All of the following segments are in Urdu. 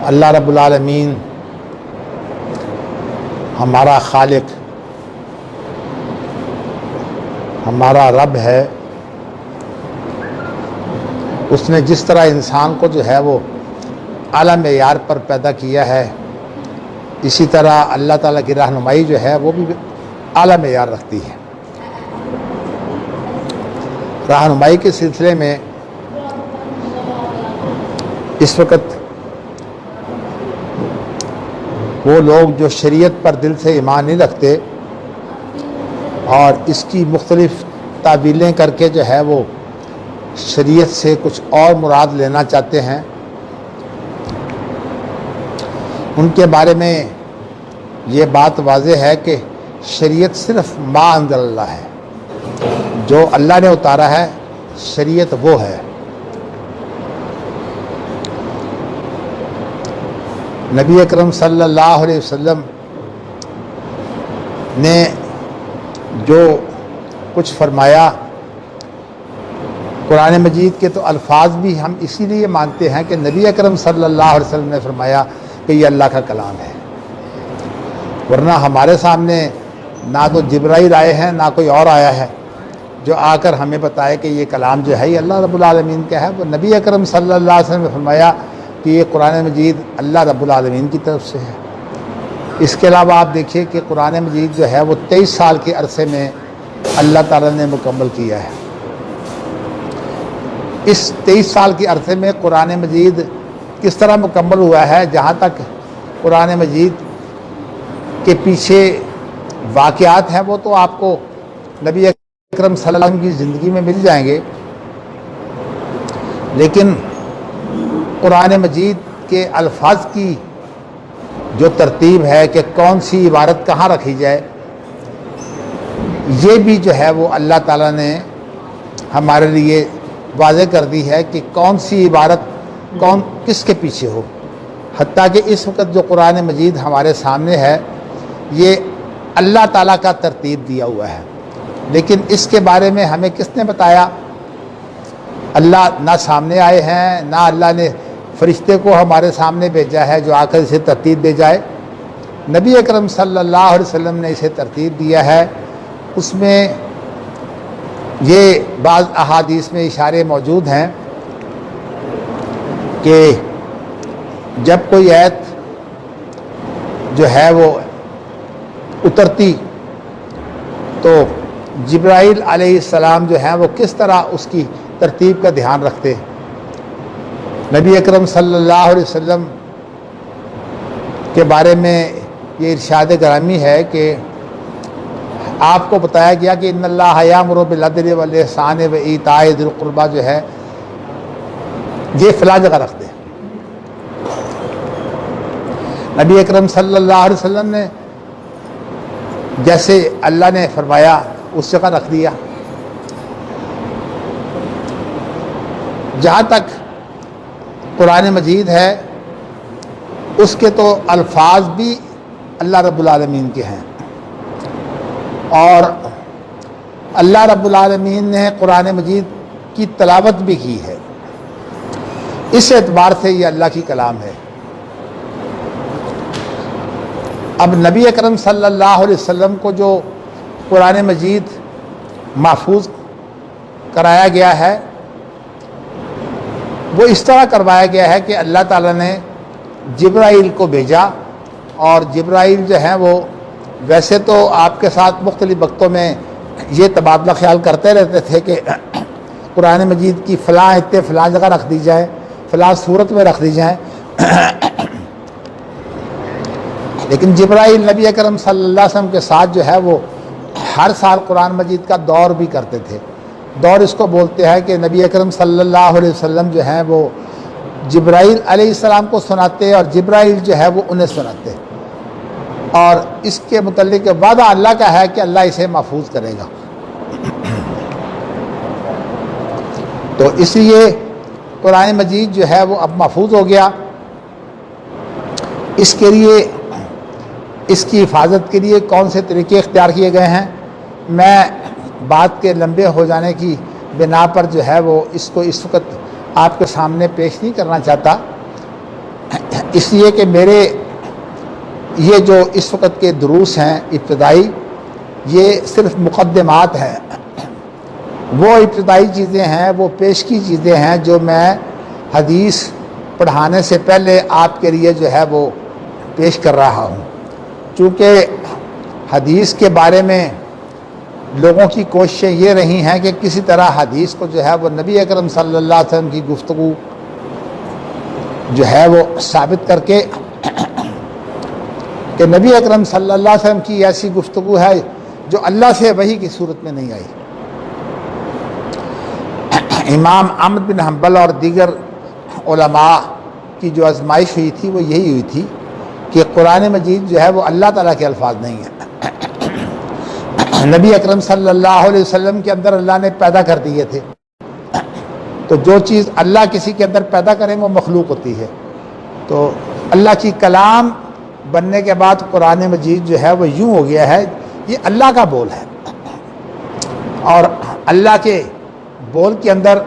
اللہ رب العالمین ہمارا خالق، ہمارا رب ہے۔ اس نے جس طرح انسان کو جو ہے وہ اعلیٰ معیار پر پیدا کیا ہے، اسی طرح اللہ تعالیٰ کی رہنمائی جو ہے وہ بھی اعلیٰ معیار رکھتی ہے۔ رہنمائی کے سلسلے میں اس وقت وہ لوگ جو شریعت پر دل سے ایمان نہیں رکھتے اور اس کی مختلف تعبیریں کر کے جو ہے وہ شریعت سے کچھ اور مراد لینا چاہتے ہیں، ان کے بارے میں یہ بات واضح ہے کہ شریعت صرف ما انزل اللہ ہے، جو اللہ نے اتارا ہے شریعت وہ ہے۔ نبی اکرم صلی اللہ علیہ وسلم نے جو کچھ فرمایا، قرآن مجید کے تو الفاظ بھی ہم اسی لیے مانتے ہیں کہ نبی اکرم صلی اللہ علیہ وسلم نے فرمایا کہ یہ اللہ کا کلام ہے، ورنہ ہمارے سامنے نہ تو جبرائیل آئے ہیں نہ کوئی اور آیا ہے جو آ کر ہمیں بتائے کہ یہ کلام جو ہے یہ اللہ رب العالمین کا ہے۔ وہ نبی اکرم صلی اللہ علیہ وسلم نے فرمایا کہ یہ قرآن مجید اللہ رب العالمین کی طرف سے ہے۔ اس کے علاوہ آپ دیکھیے کہ قرآن مجید جو ہے وہ 23 سال کے عرصے میں اللہ تعالیٰ نے مکمل کیا ہے۔ اس 23 سال کے عرصے میں قرآن مجید کس طرح مکمل ہوا ہے، جہاں تک قرآن مجید کے پیچھے واقعات ہیں وہ تو آپ کو نبی اکرم صلی اللہ علیہ وسلم کی زندگی میں مل جائیں گے، لیکن قرآن مجید کے الفاظ کی جو ترتیب ہے کہ کون سی عبارت کہاں رکھی جائے، یہ بھی جو ہے وہ اللہ تعالیٰ نے ہمارے لیے واضح کر دی ہے کہ کون سی عبارت کس کے پیچھے ہو۔ حتیٰ کہ اس وقت جو قرآن مجید ہمارے سامنے ہے یہ اللہ تعالیٰ کا ترتیب دیا ہوا ہے، لیکن اس کے بارے میں ہمیں کس نے بتایا؟ اللہ نہ سامنے آئے ہیں، نہ اللہ نے فرشتے کو ہمارے سامنے بھیجا ہے جو آ کر اسے ترتیب دے جائے۔ نبی اکرم صلی اللہ علیہ وسلم نے اسے ترتیب دیا ہے۔ اس میں یہ بعض احادیث میں اشارے موجود ہیں کہ جب کوئی آیت جو ہے وہ اترتی تو جبرائیل علیہ السلام جو ہیں وہ کس طرح اس کی ترتیب کا دھیان رکھتے۔ نبی اکرم صلی اللہ علیہ وسلم کے بارے میں یہ ارشاد گرامی ہے کہ آپ کو بتایا گیا کہ ان اللہ یامر بالعدل والاحسان وایتاء ذی القربی جو ہے یہ فلاں جگہ رکھ دے۔ نبی اکرم صلی اللہ علیہ وسلم نے جیسے اللہ نے فرمایا اس جگہ رکھ دیا۔ جہاں تک قرآن مجید ہے اس کے تو الفاظ بھی اللہ رب العالمین کے ہیں، اور اللہ رب العالمین نے قرآن مجید کی تلاوت بھی کی ہے، اس اعتبار سے یہ اللہ کی کلام ہے۔ اب نبی اکرم صلی اللہ علیہ وسلم کو جو قرآن مجید محفوظ کرایا گیا ہے وہ اس طرح کروایا گیا ہے کہ اللہ تعالیٰ نے جبرائیل کو بھیجا، اور جبرائیل جو ہیں وہ ویسے تو آپ کے ساتھ مختلف وقتوں میں یہ تبادلہ خیال کرتے رہتے تھے کہ قرآن مجید کی فلاں آیتیں فلاں جگہ رکھ دی جائیں، فلاں صورت میں رکھ دی جائیں، لیکن جبرائیل نبی اکرم صلی اللہ علیہ وسلم کے ساتھ جو ہے وہ ہر سال قرآن مجید کا دور بھی کرتے تھے۔ دور اس کو بولتے ہیں کہ نبی اکرم صلی اللہ علیہ وسلم جو ہیں وہ جبرائیل علیہ السلام کو سناتے اور جبرائیل جو ہے وہ انہیں سناتے، اور اس کے متعلق وعدہ اللہ کا ہے کہ اللہ اسے محفوظ کرے گا۔ تو اس لیے قرآن مجید جو ہے وہ اب محفوظ ہو گیا۔ اس کے لیے اس کی حفاظت کے لیے کون سے طریقے اختیار کیے گئے ہیں، میں بات کے لمبے ہو جانے کی بنا پر جو ہے وہ اس کو اس وقت آپ کے سامنے پیش نہیں کرنا چاہتا، اس لیے کہ میرے یہ جو اس وقت کے دروس ہیں ابتدائی، یہ صرف مقدمات ہیں، وہ ابتدائی چیزیں ہیں، وہ پیش کی چیزیں ہیں جو میں حدیث پڑھانے سے پہلے آپ کے لیے جو ہے وہ پیش کر رہا ہوں۔ چونکہ حدیث کے بارے میں لوگوں کی کوششیں یہ رہی ہیں کہ کسی طرح حدیث کو جو ہے وہ نبی اکرم صلی اللہ علیہ وسلم کی گفتگو جو ہے وہ ثابت کر کے کہ نبی اکرم صلی اللہ علیہ وسلم کی ایسی گفتگو ہے جو اللہ سے وحی کی صورت میں نہیں آئی۔ امام احمد بن حنبل اور دیگر علماء کی جو آزمائش ہوئی تھی وہ یہی ہوئی تھی کہ قرآن مجید جو ہے وہ اللہ تعالیٰ کے الفاظ نہیں ہیں، نبی اکرم صلی اللہ علیہ وسلم کے اندر اللہ نے پیدا کر دیے تھے۔ تو جو چیز اللہ کسی کے اندر پیدا کریں وہ مخلوق ہوتی ہے، تو اللہ کی کلام بننے کے بعد قرآن مجید جو ہے وہ یوں ہو گیا ہے، یہ اللہ کا بول ہے، اور اللہ کے بول کے اندر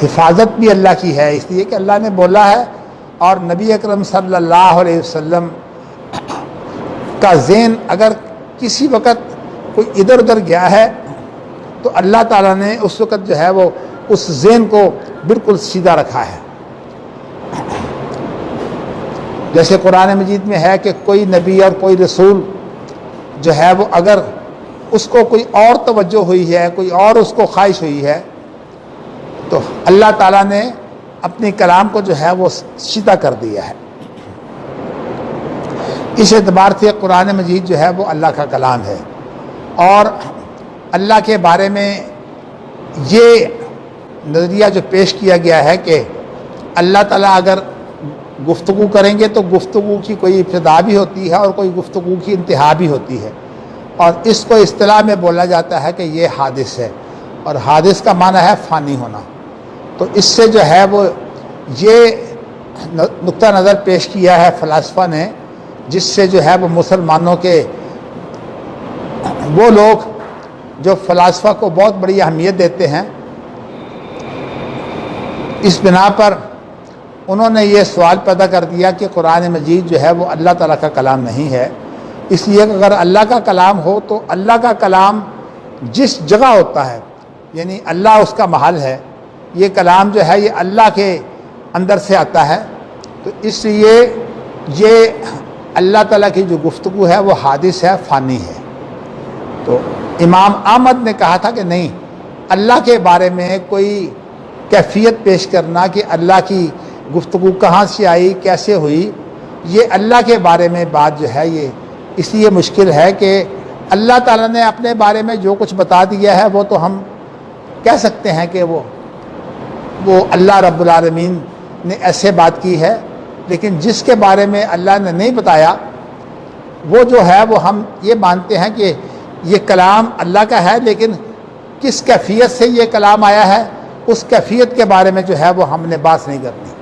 حفاظت بھی اللہ کی ہے، اس لیے کہ اللہ نے بولا ہے، اور نبی اکرم صلی اللہ علیہ وسلم کا ذہن اگر کسی وقت کوئی ادھر ادھر گیا ہے تو اللہ تعالیٰ نے اس وقت جو ہے وہ اس ذہن کو بالکل سیدھا رکھا ہے۔ جیسے قرآن مجید میں ہے کہ کوئی نبی اور کوئی رسول جو ہے وہ اگر اس کو کوئی اور توجہ ہوئی ہے، کوئی اور اس کو خواہش ہوئی ہے، تو اللہ تعالیٰ نے اپنی کلام کو جو ہے وہ سیدھا کر دیا ہے۔ اس اعتبار سے قرآن مجید جو ہے وہ اللہ کا کلام ہے، اور اللہ کے بارے میں یہ نظریہ جو پیش کیا گیا ہے کہ اللہ تعالیٰ اگر گفتگو کریں گے تو گفتگو کی کوئی ابتدا بھی ہوتی ہے اور کوئی گفتگو کی انتہا بھی ہوتی ہے، اور اس کو اصطلاح میں بولا جاتا ہے کہ یہ حادث ہے، اور حادث کا معنی ہے فانی ہونا۔ تو اس سے جو ہے وہ یہ نقطہ نظر پیش کیا ہے فلاسفہ نے، جس سے جو ہے وہ مسلمانوں کے وہ لوگ جو فلاسفہ کو بہت بڑی اہمیت دیتے ہیں، اس بنا پر انہوں نے یہ سوال پیدا کر دیا کہ قرآن مجید جو ہے وہ اللہ تعالیٰ کا کلام نہیں ہے، اس لیے کہ اگر اللہ کا کلام ہو تو اللہ کا کلام جس جگہ ہوتا ہے، یعنی اللہ اس کا محل ہے، یہ کلام جو ہے یہ اللہ کے اندر سے آتا ہے، تو اس لیے یہ اللہ تعالیٰ کی جو گفتگو ہے وہ حادث ہے، فانی ہے۔ تو امام احمد نے کہا تھا کہ نہیں، اللہ کے بارے میں کوئی کیفیت پیش کرنا کہ اللہ کی گفتگو کہاں سے آئی، کیسے ہوئی، یہ اللہ کے بارے میں بات جو ہے یہ اس لیے مشکل ہے کہ اللہ تعالیٰ نے اپنے بارے میں جو کچھ بتا دیا ہے وہ تو ہم کہہ سکتے ہیں کہ وہ اللہ رب العالمین نے ایسے بات کی ہے، لیکن جس کے بارے میں اللہ نے نہیں بتایا وہ جو ہے وہ ہم یہ مانتے ہیں کہ یہ کلام اللہ کا ہے، لیکن کس کیفیت سے یہ کلام آیا ہے اس کیفیت کے بارے میں جو ہے وہ ہم نے بات نہیں کرنی۔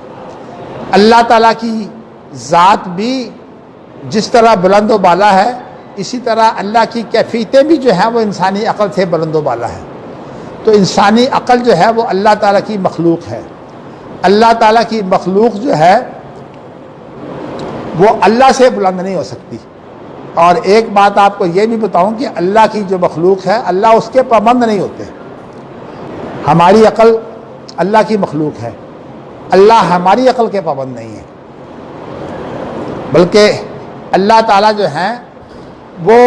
اللہ تعالیٰ کی ذات بھی جس طرح بلند و بالا ہے، اسی طرح اللہ کی کیفیتیں بھی جو ہیں وہ انسانی عقل سے بلند و بالا ہے۔ تو انسانی عقل جو ہے وہ اللہ تعالیٰ کی مخلوق ہے، اللہ تعالیٰ کی مخلوق جو ہے وہ اللہ سے بلند نہیں ہو سکتی۔ اور ایک بات آپ کو یہ بھی بتاؤں کہ اللہ کی جو مخلوق ہے اللہ اس کے پابند نہیں ہوتے۔ ہماری عقل اللہ کی مخلوق ہے، اللہ ہماری عقل کے پابند نہیں ہے، بلکہ اللہ تعالیٰ جو ہیں وہ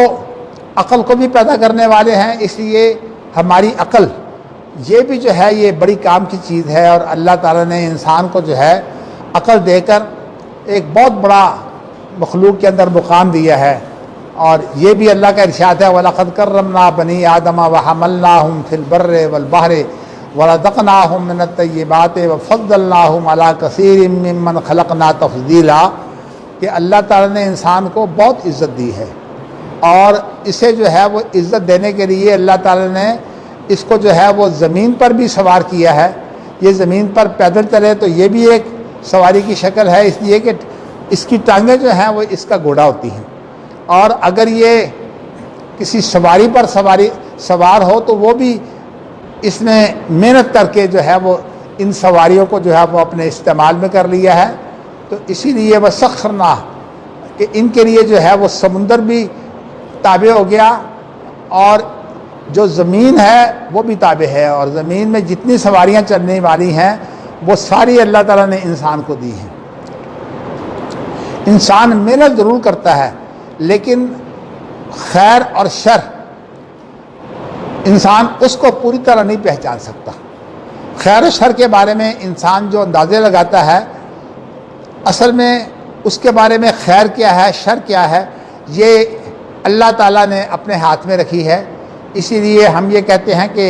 عقل کو بھی پیدا کرنے والے ہیں، اس لیے ہماری عقل یہ بھی جو ہے یہ بڑی کام کی چیز ہے، اور اللہ تعالیٰ نے انسان کو جو ہے عقل دے کر ایک بہت بڑا مخلوق کے اندر مقام دیا ہے، اور یہ بھی اللہ کا ارشاد ہے وَلَقَدْ كَرَّمْنَا بَنِي آدَمَ وَحَمَلْنَاهُمْ فِي الْبَرِّ وَالْبَحْرِ وَرَزَقْنَاهُمْ مِنَ الطَّيِّبَاتِ وَفَضَّلْنَاهُمْ عَلَىٰ كَثِيرٍ مِّمَّنْ خَلَقْنَا تَفْضِيلًا، کہ اللہ تعالیٰ نے انسان کو بہت عزت دی ہے، اور اسے جو ہے وہ عزت دینے کے لیے اللہ تعالیٰ نے اس کو جو ہے وہ زمین پر بھی سوار کیا ہے۔ یہ زمین پر پیدل چلے تو یہ بھی ایک سواری کی شکل ہے، اس لیے کہ اس کی ٹانگیں جو ہیں وہ اس کا گھوڑا ہوتی ہیں، اور اگر یہ کسی سواری پر سوار ہو تو وہ بھی اس نے محنت کر کے جو ہے وہ ان سواریوں کو جو ہے وہ اپنے استعمال میں کر لیا ہے۔ تو اسی لیے وہ سخرنا کہ ان کے لیے جو ہے وہ سمندر بھی تابع ہو گیا اور جو زمین ہے وہ بھی تابع ہے، اور زمین میں جتنی سواریاں چلنے والی ہیں وہ ساری اللہ تعالیٰ نے انسان کو دی ہیں۔ انسان محنت ضرور کرتا ہے لیکن خیر اور شر انسان اس کو پوری طرح نہیں پہچان سکتا۔ خیر و شر کے بارے میں انسان جو اندازے لگاتا ہے، اصل میں اس کے بارے میں خیر کیا ہے شر کیا ہے یہ اللہ تعالیٰ نے اپنے ہاتھ میں رکھی ہے۔ اسی لیے ہم یہ کہتے ہیں کہ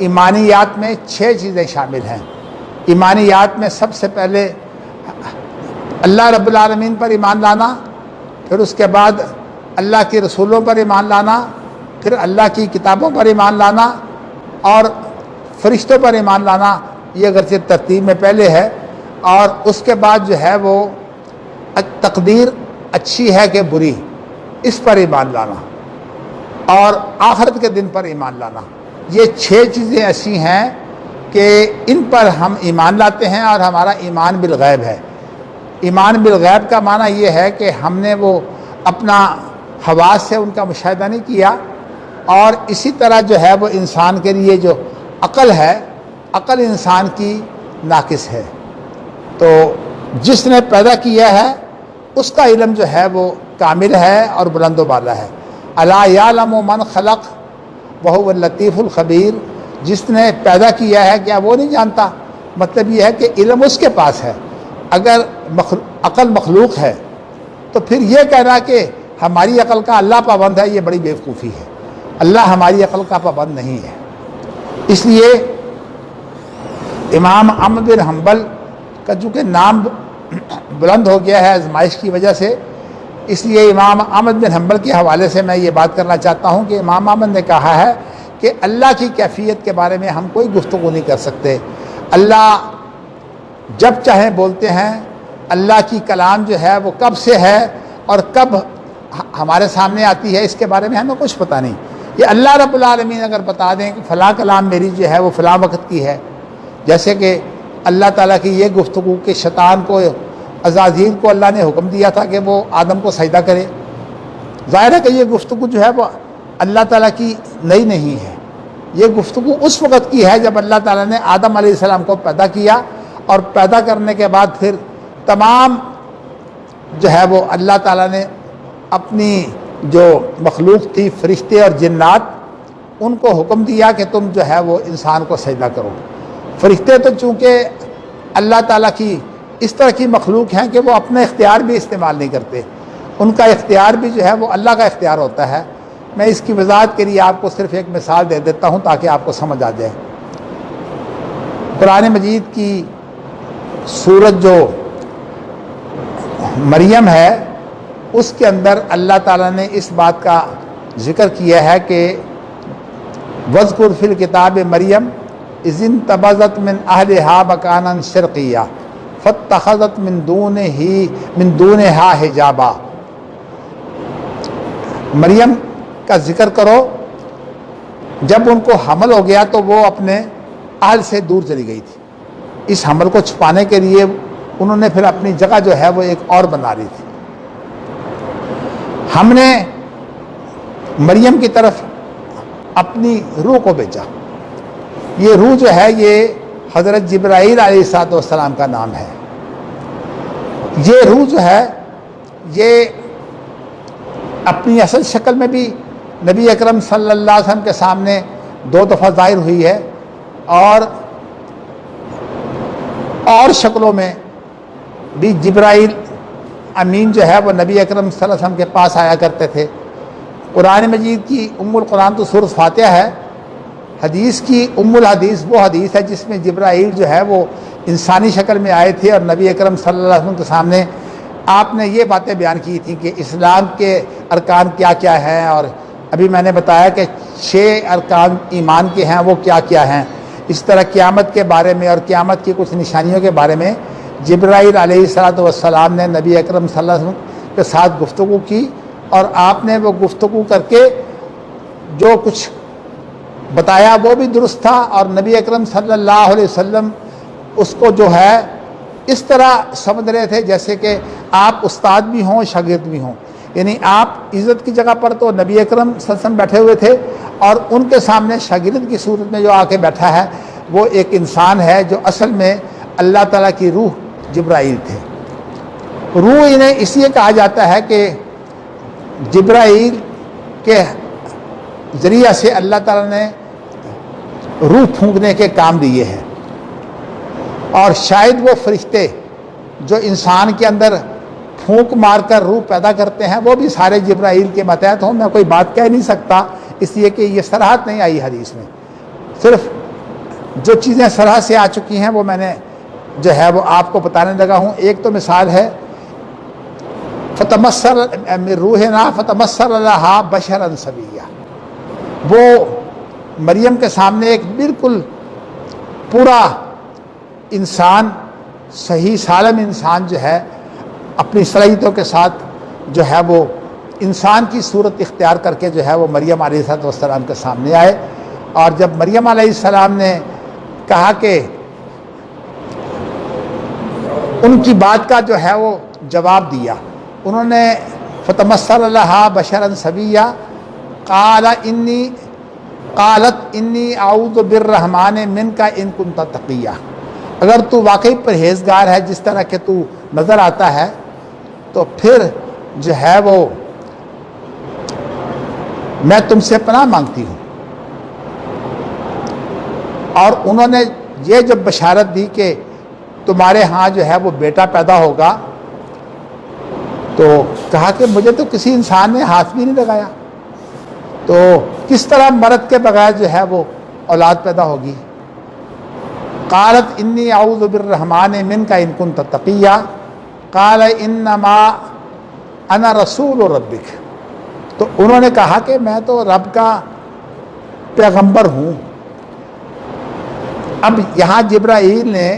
ایمانیات میں 6 چیزیں شامل ہیں۔ ایمانیات میں سب سے پہلے اللہ رب العالمین پر ایمان لانا، پھر اس کے بعد اللہ کے رسولوں پر ایمان لانا، پھر اللہ کی کتابوں پر ایمان لانا اور فرشتوں پر ایمان لانا۔ یہ اگرچہ ترتیب میں پہلے ہے، اور اس کے بعد جو ہے وہ تقدیر اچھی ہے کہ بری، اس پر ایمان لانا، اور آخرت کے دن پر ایمان لانا۔ یہ 6 چیزیں ایسی ہیں کہ ان پر ہم ایمان لاتے ہیں، اور ہمارا ایمان بالغیب ہے۔ ایمان بالغیب کا معنی یہ ہے کہ ہم نے وہ اپنا حواس سے ان کا مشاہدہ نہیں کیا، اور اسی طرح جو ہے وہ انسان کے لیے جو عقل ہے، عقل انسان کی ناقص ہے، تو جس نے پیدا کیا ہے اس کا علم جو ہے وہ کامل ہے اور بلند و بالا ہے۔ الا یعلم من خلق وهو اللطیف الخبیر، جس نے پیدا کیا ہے کیا وہ نہیں جانتا؟ مطلب یہ ہے کہ علم اس کے پاس ہے۔ اگر عقل مخلوق ہے تو پھر یہ کہنا کہ ہماری عقل کا اللہ پابند ہے، یہ بڑی بیوقوفی ہے۔ اللہ ہماری عقل کا پابند نہیں ہے۔ اس لیے امام احمد بن حنبل کا چونکہ نام بلند ہو گیا ہے آزمائش کی وجہ سے، اس لیے امام احمد بن حنبل کے حوالے سے میں یہ بات کرنا چاہتا ہوں کہ امام احمد نے کہا ہے کہ اللہ کی کیفیت کے بارے میں ہم کوئی گفتگو نہیں کر سکتے۔ اللہ جب چاہیں بولتے ہیں، اللہ کی کلام جو ہے وہ کب سے ہے اور کب ہمارے سامنے آتی ہے اس کے بارے میں ہمیں کچھ پتہ نہیں۔ یہ اللہ رب العالمین اگر بتا دیں کہ فلاں کلام میری جو ہے وہ فلاں وقت کی ہے، جیسے کہ اللہ تعالیٰ کی یہ گفتگو کہ شیطان کو عزازیل کو اللہ نے حکم دیا تھا کہ وہ آدم کو سجدہ کرے، ظاہر ہے کہ یہ گفتگو جو ہے وہ اللہ تعالیٰ کی نئی نہیں ہے۔ یہ گفتگو اس وقت کی ہے جب اللہ تعالیٰ نے آدم علیہ السلام کو پیدا کیا، اور پیدا کرنے کے بعد پھر تمام جو ہے وہ اللہ تعالیٰ نے اپنی جو مخلوق تھی فرشتے اور جنات، ان کو حکم دیا کہ تم جو ہے وہ انسان کو سجدہ کرو۔ فرشتے تو چونکہ اللہ تعالیٰ کی اس طرح کی مخلوق ہیں کہ وہ اپنا اختیار بھی استعمال نہیں کرتے، ان کا اختیار بھی جو ہے وہ اللہ کا اختیار ہوتا ہے۔ میں اس کی وضاحت کے لیے آپ کو صرف ایک مثال دے دیتا ہوں تاکہ آپ کو سمجھ آ جائے۔ قرآن مجید کی سورت جو مریم ہے اس کے اندر اللہ تعالیٰ نے اس بات کا ذکر کیا ہے کہ وَاذْكُرْ فِي الْكِتَابِ مریم اذ انتبذت من اہلہا مکانا شرقیا فاتخذت من دونہا حجابا۔ مریم کا ذکر کرو، جب ان کو حمل ہو گیا تو وہ اپنے اہل سے دور چلی گئی تھی۔ اس حمل کو چھپانے کے لیے انہوں نے پھر اپنی جگہ جو ہے وہ ایک اور بنا لی تھی۔ ہم نے مریم کی طرف اپنی روح کو بھیجا۔ یہ روح جو ہے یہ حضرت جبرائیل علیہ السلام کا نام ہے۔ یہ روح جو ہے یہ اپنی اصل شکل میں بھی نبی اکرم صلی اللہ علیہ وسلم کے سامنے 2 دفعہ ظاہر ہوئی ہے، اور شکلوں میں بھی جبرائیل امین جو ہے وہ نبی اکرم صلی اللہ علیہ وسلم کے پاس آیا کرتے تھے۔ قرآن مجید کی ام القرآن تو سورۃ فاتحہ ہے، حدیث کی ام الحدیث وہ حدیث ہے جس میں جبرائیل جو ہے وہ انسانی شکل میں آئے تھے اور نبی اکرم صلی اللہ علیہ وسلم کے سامنے آپ نے یہ باتیں بیان کی تھیں کہ اسلام کے ارکان کیا کیا ہیں، اور ابھی میں نے بتایا کہ 6 ارکان ایمان کے ہیں وہ کیا کیا ہیں۔ اس طرح قیامت کے بارے میں اور قیامت کی کچھ نشانیوں کے بارے میں جبرائیل علیہ السلام نے نبی اکرم صلی اللہ علیہ وسلم کے ساتھ گفتگو کی، اور آپ نے وہ گفتگو کر کے جو کچھ بتایا وہ بھی درست تھا، اور نبی اکرم صلی اللہ علیہ وسلم اس کو جو ہے اس طرح سمجھ رہے تھے جیسے کہ آپ استاد بھی ہوں شاگرد بھی ہوں، یعنی آپ عزت کی جگہ پر تو نبی اکرم صلی اللہ علیہ وسلم بیٹھے ہوئے تھے، اور ان کے سامنے شاگرد کی صورت میں جو آ کے بیٹھا ہے وہ ایک انسان ہے جو اصل میں اللہ تعالیٰ کی روح جبرائیل تھے۔ روح انہیں اس لیے کہا جاتا ہے کہ جبرائیل کے ذریعہ سے اللہ تعالیٰ نے روح پھونکنے کے کام دیے ہیں، اور شاید وہ فرشتے جو انسان کے اندر پھونک مار کر روح پیدا کرتے ہیں وہ بھی سارے جبرائیل کے ماتحت ہوں۔ میں کوئی بات کہہ نہیں سکتا اس لیے کہ یہ صراحت نہیں آئی حدیث میں، صرف جو چیزیں صراحت سے آ چکی ہیں وہ میں نے جو ہے وہ آپ کو بتانے لگا ہوں۔ ایک تو مثال ہے فتمثل من روحنا فتمثل لها بشرا سویا، وہ مریم کے سامنے ایک بالکل پورا انسان، صحیح سالم انسان جو ہے اپنی صلاحیتوں کے ساتھ جو ہے وہ انسان کی صورت اختیار کر کے جو ہے وہ مریم علیہ السلام کے سامنے آئے، اور جب مریم علیہ السلام نے کہا کہ ان کی بات کا جو ہے وہ جواب دیا، انہوں نے فتمثل لها بشرا سویا قالت انی اعوذ بالرحمن منک ان کنت تقیا، اگر تو واقعی پرہیزگار ہے جس طرح کہ تو نظر آتا ہے تو پھر جو ہے وہ میں تم سے پناہ مانگتی ہوں۔ اور انہوں نے یہ جب بشارت دی کہ تمہارے ہاں جو ہے وہ بیٹا پیدا ہوگا تو کہا کہ مجھے تو کسی انسان نے ہاتھ بھی نہیں لگایا، تو کس طرح مرد کے بغیر جو ہے وہ اولاد پیدا ہوگی؟ قالت انی اعوذ بالرحمن منک ان کنت تقیا قال انما انا رسول ربک، تو انہوں نے کہا کہ میں تو رب کا پیغمبر ہوں۔ اب یہاں جبرائیل نے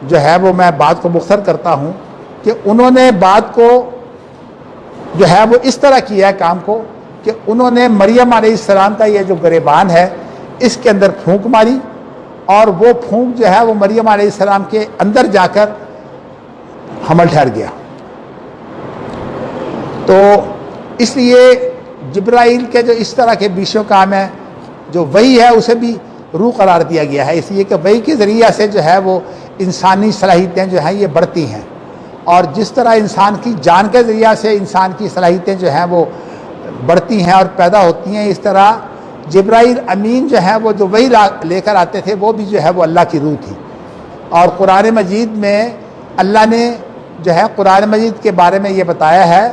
جو ہے وہ، میں بات کو مختصر کرتا ہوں کہ انہوں نے بات کو جو ہے وہ اس طرح کیا ہے کام کو کہ انہوں نے مریم علیہ السلام کا یہ جو گریبان ہے اس کے اندر پھونک ماری، اور وہ پھونک جو ہے وہ مریم علیہ السلام کے اندر جا کر حمل ٹھہر گیا۔ تو اس لیے جبرائیل کے جو اس طرح کے بیشو کام ہے، جو وحی ہے اسے بھی روح قرار دیا گیا ہے، اس لیے کہ وحی کے ذریعہ سے جو ہے وہ انسانی صلاحیتیں جو ہیں یہ بڑھتی ہیں، اور جس طرح انسان کی جان کے ذریعہ سے انسان کی صلاحیتیں جو ہیں وہ بڑھتی ہیں اور پیدا ہوتی ہیں، اس طرح جبرائیل امین جو ہے وہ جو وحی لے کر آتے تھے وہ بھی جو ہے وہ اللہ کی روح تھی۔ اور قرآن مجید میں اللہ نے جو ہے قرآن مجید کے بارے میں یہ بتایا ہے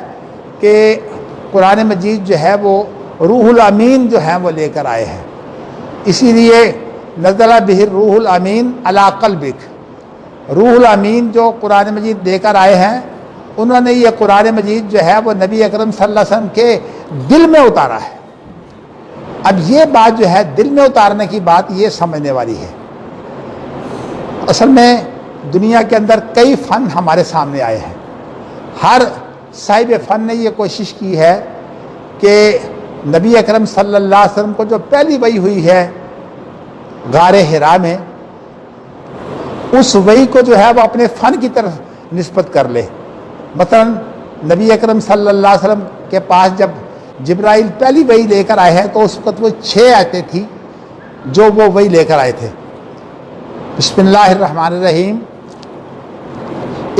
کہ قرآن مجید جو ہے وہ روح الامین جو ہے وہ لے کر آئے ہیں، اسی لیے نزل بہ الروح الامین علی قلبک، روح الامین جو قرآن مجید لے کر آئے ہیں انہوں نے یہ قرآن مجید جو ہے وہ نبی اکرم صلی اللہ علیہ وسلم کے دل میں اتارا ہے۔ اب یہ بات جو ہے دل میں اتارنے کی بات یہ سمجھنے والی ہے، اصل میں دنیا کے اندر کئی فن ہمارے سامنے آئے ہیں، ہر صاحب فن نے یہ کوشش کی ہے کہ نبی اکرم صلی اللہ علیہ وسلم کو جو پہلی وحی ہوئی ہے غار حرا میں، اس وحی کو جو ہے وہ اپنے فن کی طرف نسبت کر لے۔ مثلا نبی اکرم صلی اللہ علیہ وسلم کے پاس جب جبرائیل پہلی وحی لے کر آئے ہیں تو اس وقت وہ 6 آیتیں تھیں جو وہ وحی لے کر آئے تھے۔ بسم اللہ الرحمن الرحیم،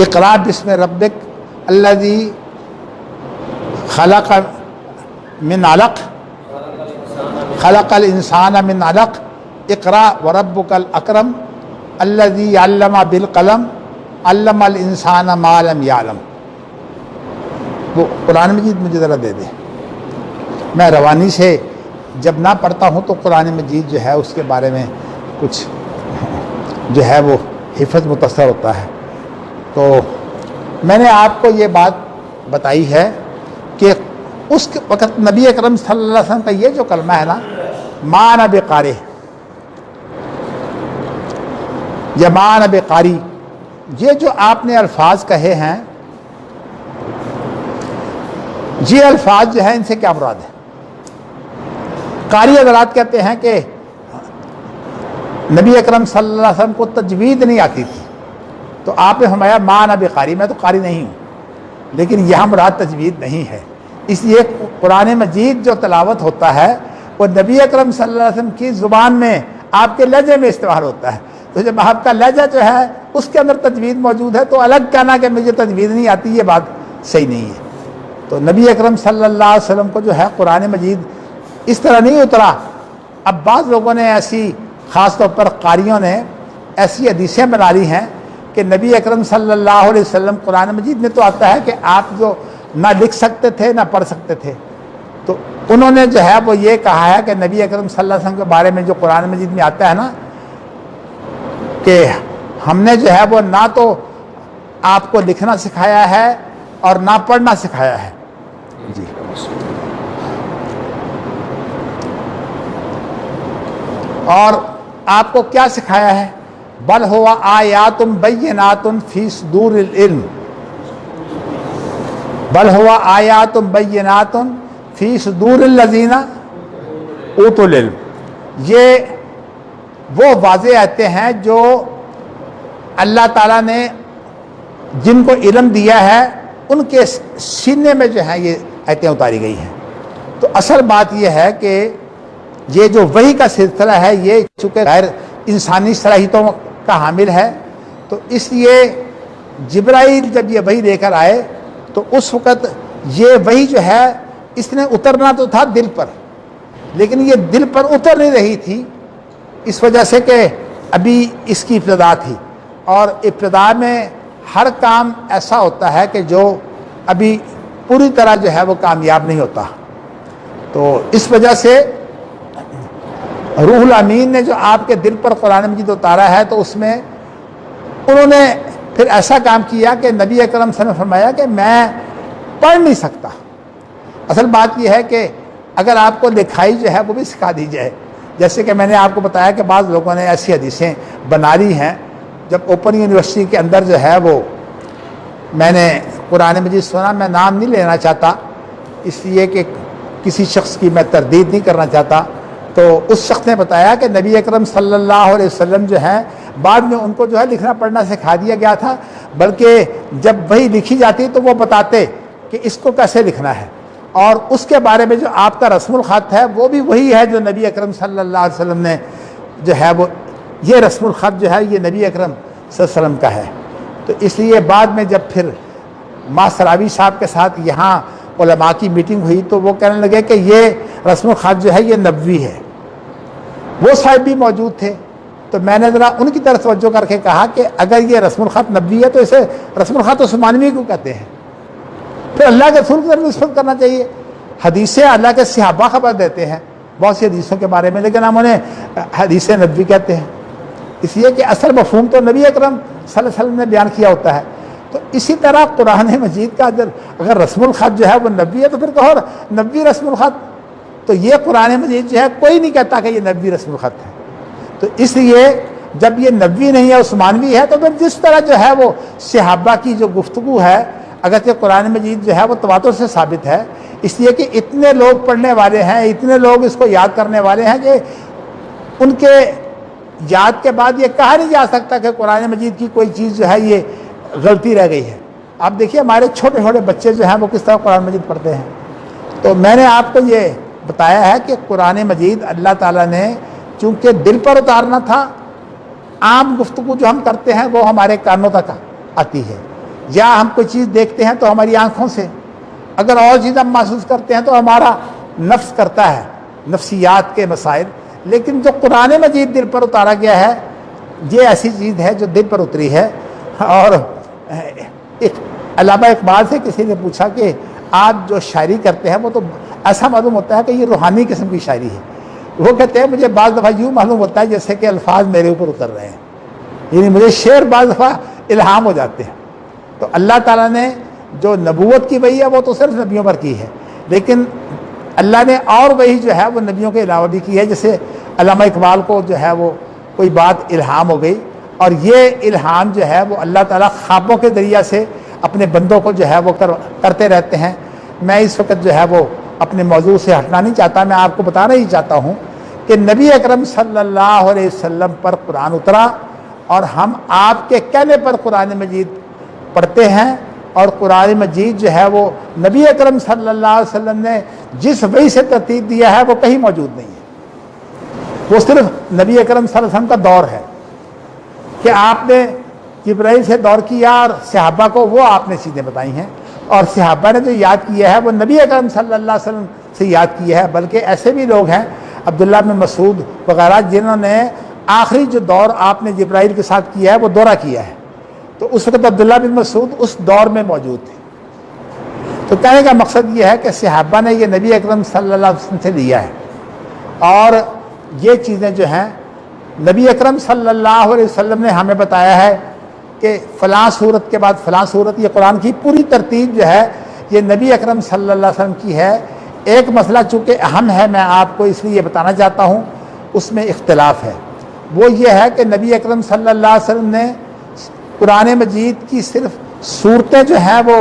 اقرأ بسم ربک الذی خلق من علق خلق الانسان من علق اقرأ وربک الاکرم الذی علم بالقلم علم الانسان ما لم یعلم۔ وہ قرآن مجید مجھے ذرا دے دے، میں روانی سے جب نہ پڑھتا ہوں تو قرآن مجید جو ہے اس کے بارے میں کچھ جو ہے وہ حفظ متصر ہوتا ہے۔ تو میں نے آپ کو یہ بات بتائی ہے کہ اس وقت نبی اکرم صلی اللہ علیہ وسلم کا یہ جو کلمہ ہے نا، ما انا بقارئ یا ما انا بقاری، یہ جو آپ نے الفاظ کہے ہیں یہ الفاظ جو ہیں ان سے کیا مراد ہے؟ قاری حضرات کہتے ہیں کہ نبی اکرم صلی اللہ علیہ وسلم کو تجوید نہیں آتی تھی، تو آپ نے فرمایا ما انا بقاری، میں تو قاری نہیں ہوں، لیکن یہاں مراد تجوید نہیں ہے۔ اس لیے قرآن مجید جو تلاوت ہوتا ہے وہ نبی اکرم صلی اللہ علیہ وسلم کی زبان میں آپ کے لہجے میں استعمال ہوتا ہے، تو جب آپ کا لہجہ جو ہے اس کے اندر تجوید موجود ہے تو الگ کہنا کہ مجھے تجوید نہیں آتی، یہ بات صحیح نہیں ہے۔ تو نبی اکرم صلی اللہ علیہ وسلم کو جو ہے قرآن مجید اس طرح نہیں اترا۔ اب بعض لوگوں نے ایسی، خاص طور پر قاریوں نے ایسی حدیثیں بنا لی ہیں کہ نبی اکرم صلی اللہ علیہ وسلم، قرآن مجید میں تو آتا ہے کہ آپ جو نہ لکھ سکتے تھے نہ پڑھ سکتے تھے، تو انہوں نے جو ہے وہ یہ کہا ہے کہ نبی اکرم صلی اللہ علیہ وسلم کے بارے میں جو قرآن مجید میں آتا ہے نا کہ ہم نے جو ہے وہ نہ تو آپ کو لکھنا سکھایا ہے اور نہ پڑھنا سکھایا ہے۔ جی اور آپ کو کیا سکھایا ہے؟ بل ہوا آیات بینات فی صدور العلم، بل ہوا آیات بینات فی صدور الذین اوتوا العلم، یہ وہ واضح آیتیں ہیں جو اللہ تعالیٰ نے جن کو علم دیا ہے ان کے سینے میں جو ہے یہ آیتیں اتاری گئی ہیں۔ تو اصل بات یہ ہے کہ یہ جو وحی کا سلسلہ ہے یہ چونکہ غیر انسانی صلاحیتوں کا حامل ہے، تو اس لیے جبرائیل جب یہ وحی لے کر آئے تو اس وقت یہ وحی جو ہے اس نے اترنا تو تھا دل پر، لیکن یہ دل پر اتر نہیں رہی تھی، اس وجہ سے کہ ابھی اس کی ابتدا تھی، اور ابتدا میں ہر کام ایسا ہوتا ہے کہ جو ابھی پوری طرح جو ہے وہ کامیاب نہیں ہوتا۔ تو اس وجہ سے روح الامین نے جو آپ کے دل پر قرآن مجید اتارا ہے تو اس میں انہوں نے پھر ایسا کام کیا کہ نبی اکرم صلی اللہ علیہ وسلم نے فرمایا کہ میں پڑھ نہیں سکتا۔ اصل بات یہ ہے کہ اگر آپ کو لکھائی جو ہے وہ بھی سکھا دی جائے، جیسے کہ میں نے آپ کو بتایا کہ بعض لوگوں نے ایسی حدیثیں بنا لی ہیں، جب اوپن یونیورسٹی کے اندر جو ہے وہ میں نے قرآن مجید سنا، میں نام نہیں لینا چاہتا اس لیے کہ کسی شخص کی میں تردید نہیں کرنا چاہتا، تو اس شخص نے بتایا کہ نبی اکرم صلی اللہ علیہ وسلم جو ہیں بعد میں ان کو جو ہے لکھنا پڑھنا سکھا دیا گیا تھا، بلکہ جب وہی لکھی جاتی تو وہ بتاتے کہ اس کو کیسے لکھنا ہے، اور اس کے بارے میں جو آپ کا رسم الخط ہے وہ بھی وہی ہے جو نبی اکرم صلی اللہ علیہ وسلم نے جو ہے وہ، یہ رسم الخط جو ہے یہ نبی اکرم صلی اللہ علیہ وسلم کا ہے۔ تو اس لیے بعد میں جب پھر ماسراوی صاحب کے ساتھ یہاں علماء کی میٹنگ ہوئی تو وہ کہنے لگے کہ یہ رسم الخط جو ہے یہ نبوی ہے، وہ صاحب بھی موجود تھے، تو میں نے ذرا ان کی طرف توجہ کر کے کہا کہ اگر یہ رسم الخط نبوی ہے تو اسے رسم الخط عثمانوی کیوں کہتے ہیں؟ پھر اللہ کے رسول کی طرف نسبت کرنا چاہیے۔ حدیثیں اللہ کے صحابہ خبر دیتے ہیں بہت سی حدیثوں کے بارے میں، لیکن ہم انہیں حدیث نبوی کہتے ہیں، اس لیے کہ اصل مفہوم تو نبی اکرم صلی اللہ علیہ وسلم نے بیان کیا ہوتا ہے۔ تو اسی طرح قرآن مجید کا اگر رسم الخط جو ہے وہ نبوی ہے تو پھر کہو نبوی رسم الخط، تو یہ قرآن مجید جو ہے کوئی نہیں کہتا کہ یہ نبوی رسم الخط ہے۔ تو اس لیے جب یہ نبوی نہیں ہے عثمانوی ہے تو پھر جس طرح جو ہے وہ صحابہ کی جو گفتگو ہے، اگرچہ قرآن مجید جو ہے وہ تواتر سے ثابت ہے، اس لیے کہ اتنے لوگ پڑھنے والے ہیں، اتنے لوگ اس کو یاد کرنے والے ہیں کہ ان کے یاد کے بعد یہ کہا نہیں جا سکتا کہ قرآن مجید کی کوئی چیز جو ہے یہ غلطی رہ گئی ہے۔ آپ دیکھیے ہمارے چھوٹے چھوٹے بچے جو ہیں وہ کس طرح قرآن مجید پڑھتے ہیں۔ تو میں نے آپ کو یہ بتایا ہے کہ قرآن مجید اللہ تعالیٰ نے چونکہ دل پر اتارنا تھا، عام گفتگو جو ہم کرتے ہیں وہ ہمارے کانوں تک آتی ہے، یا ہم کوئی چیز دیکھتے ہیں تو ہماری آنکھوں سے، اگر اور چیز ہم محسوس کرتے ہیں تو ہمارا نفس کرتا ہے، نفسیات کے مسائل، لیکن جو قرآن مجید دل پر اتارا گیا ہے یہ ایسی چیز ہے جو دل پر اتری ہے۔ اور علامہ اقبال سے کسی نے پوچھا کہ آپ جو شاعری کرتے ہیں وہ تو ایسا معلوم ہوتا ہے کہ یہ روحانی قسم کی شاعری ہے، وہ کہتے ہیں مجھے بعض دفعہ یوں معلوم ہوتا ہے جیسے کہ الفاظ میرے اوپر اتر رہے ہیں، یعنی مجھے شعر بعض دفعہ الہام ہو جاتے ہیں۔ تو اللہ تعالیٰ نے جو نبوت کی وحی ہے وہ تو صرف نبیوں پر کی ہے، لیکن اللہ نے اور وحی جو ہے وہ نبیوں کے علاوہ بھی کی ہے، جیسے علامہ اقبال کو جو ہے وہ کوئی بات الہام ہو گئی، اور یہ الہام جو ہے وہ اللہ تعالیٰ خوابوں کے ذریعہ سے اپنے بندوں کو جو ہے وہ کرتے رہتے ہیں۔ میں اس وقت جو ہے وہ اپنے موضوع سے ہٹنا نہیں چاہتا، میں آپ کو بتانا ہی چاہتا ہوں کہ نبی اکرم صلی اللہ علیہ وسلم پر قرآن اترا اور ہم آپ کے کہنے پر قرآن مجید پڑھتے ہیں، اور قرآن مجید جو ہے وہ نبی اکرم صلی اللہ علیہ وسلم نے جس وحی سے ترتیب دیا ہے وہ کہیں موجود نہیں ہے، وہ صرف نبی اکرم صلی اللہ علیہ وسلم کا دور ہے کہ آپ نے جبرائیل سے دور کیا اور صحابہ کو وہ آپ نے چیزیں بتائی ہیں، اور صحابہ نے جو یاد کیا ہے وہ نبی اکرم صلی اللہ علیہ وسلم سے یاد کیا ہے۔ بلکہ ایسے بھی لوگ ہیں عبداللہ بن مسعود وغیرہ جنہوں نے آخری جو دور آپ نے جبرائیل کے ساتھ کیا ہے وہ دورہ کیا ہے، تو اس وقت عبداللہ بن مسعود اس دور میں موجود تھے۔ تو کہنے کا مقصد یہ ہے کہ صحابہ نے یہ نبی اکرم صلی اللہ علیہ وسلم سے لیا ہے، اور یہ چیزیں جو ہیں نبی اکرم صلی اللہ علیہ وسلم نے ہمیں بتایا ہے کہ فلاں صورت کے بعد فلاں صورت، یہ قرآن کی پوری ترتیب جو ہے یہ نبی اکرم صلی اللہ علیہ وسلم کی ہے۔ ایک مسئلہ چونکہ اہم ہے، میں آپ کو اس لیے یہ بتانا چاہتا ہوں، اس میں اختلاف ہے، وہ یہ ہے کہ نبی اکرم صلی اللہ علیہ وسلم نے قرآن مجید کی صرف صورتیں جو ہیں وہ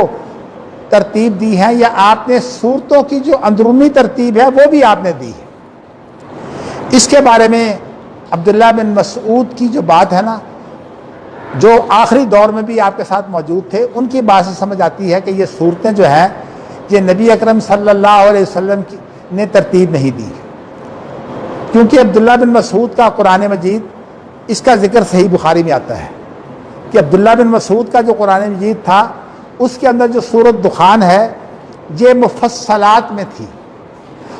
ترتیب دی ہیں، یا آپ نے صورتوں کی جو اندرونی ترتیب ہے وہ بھی آپ نے دی ہے۔ اس کے بارے میں عبداللہ بن مسعود کی جو بات ہے نا، جو آخری دور میں بھی آپ کے ساتھ موجود تھے، ان کی بات سے سمجھ آتی ہے کہ یہ صورتیں جو ہیں یہ نبی اکرم صلی اللہ علیہ وسلم نے ترتیب نہیں دی، کیونکہ عبداللہ بن مسعود کا قرآن مجید، اس کا ذکر صحیح بخاری میں آتا ہے کہ عبداللہ بن مسعود کا جو قرآن مجید تھا اس کے اندر جو سورۃ دخان ہے یہ مفصلات میں تھی،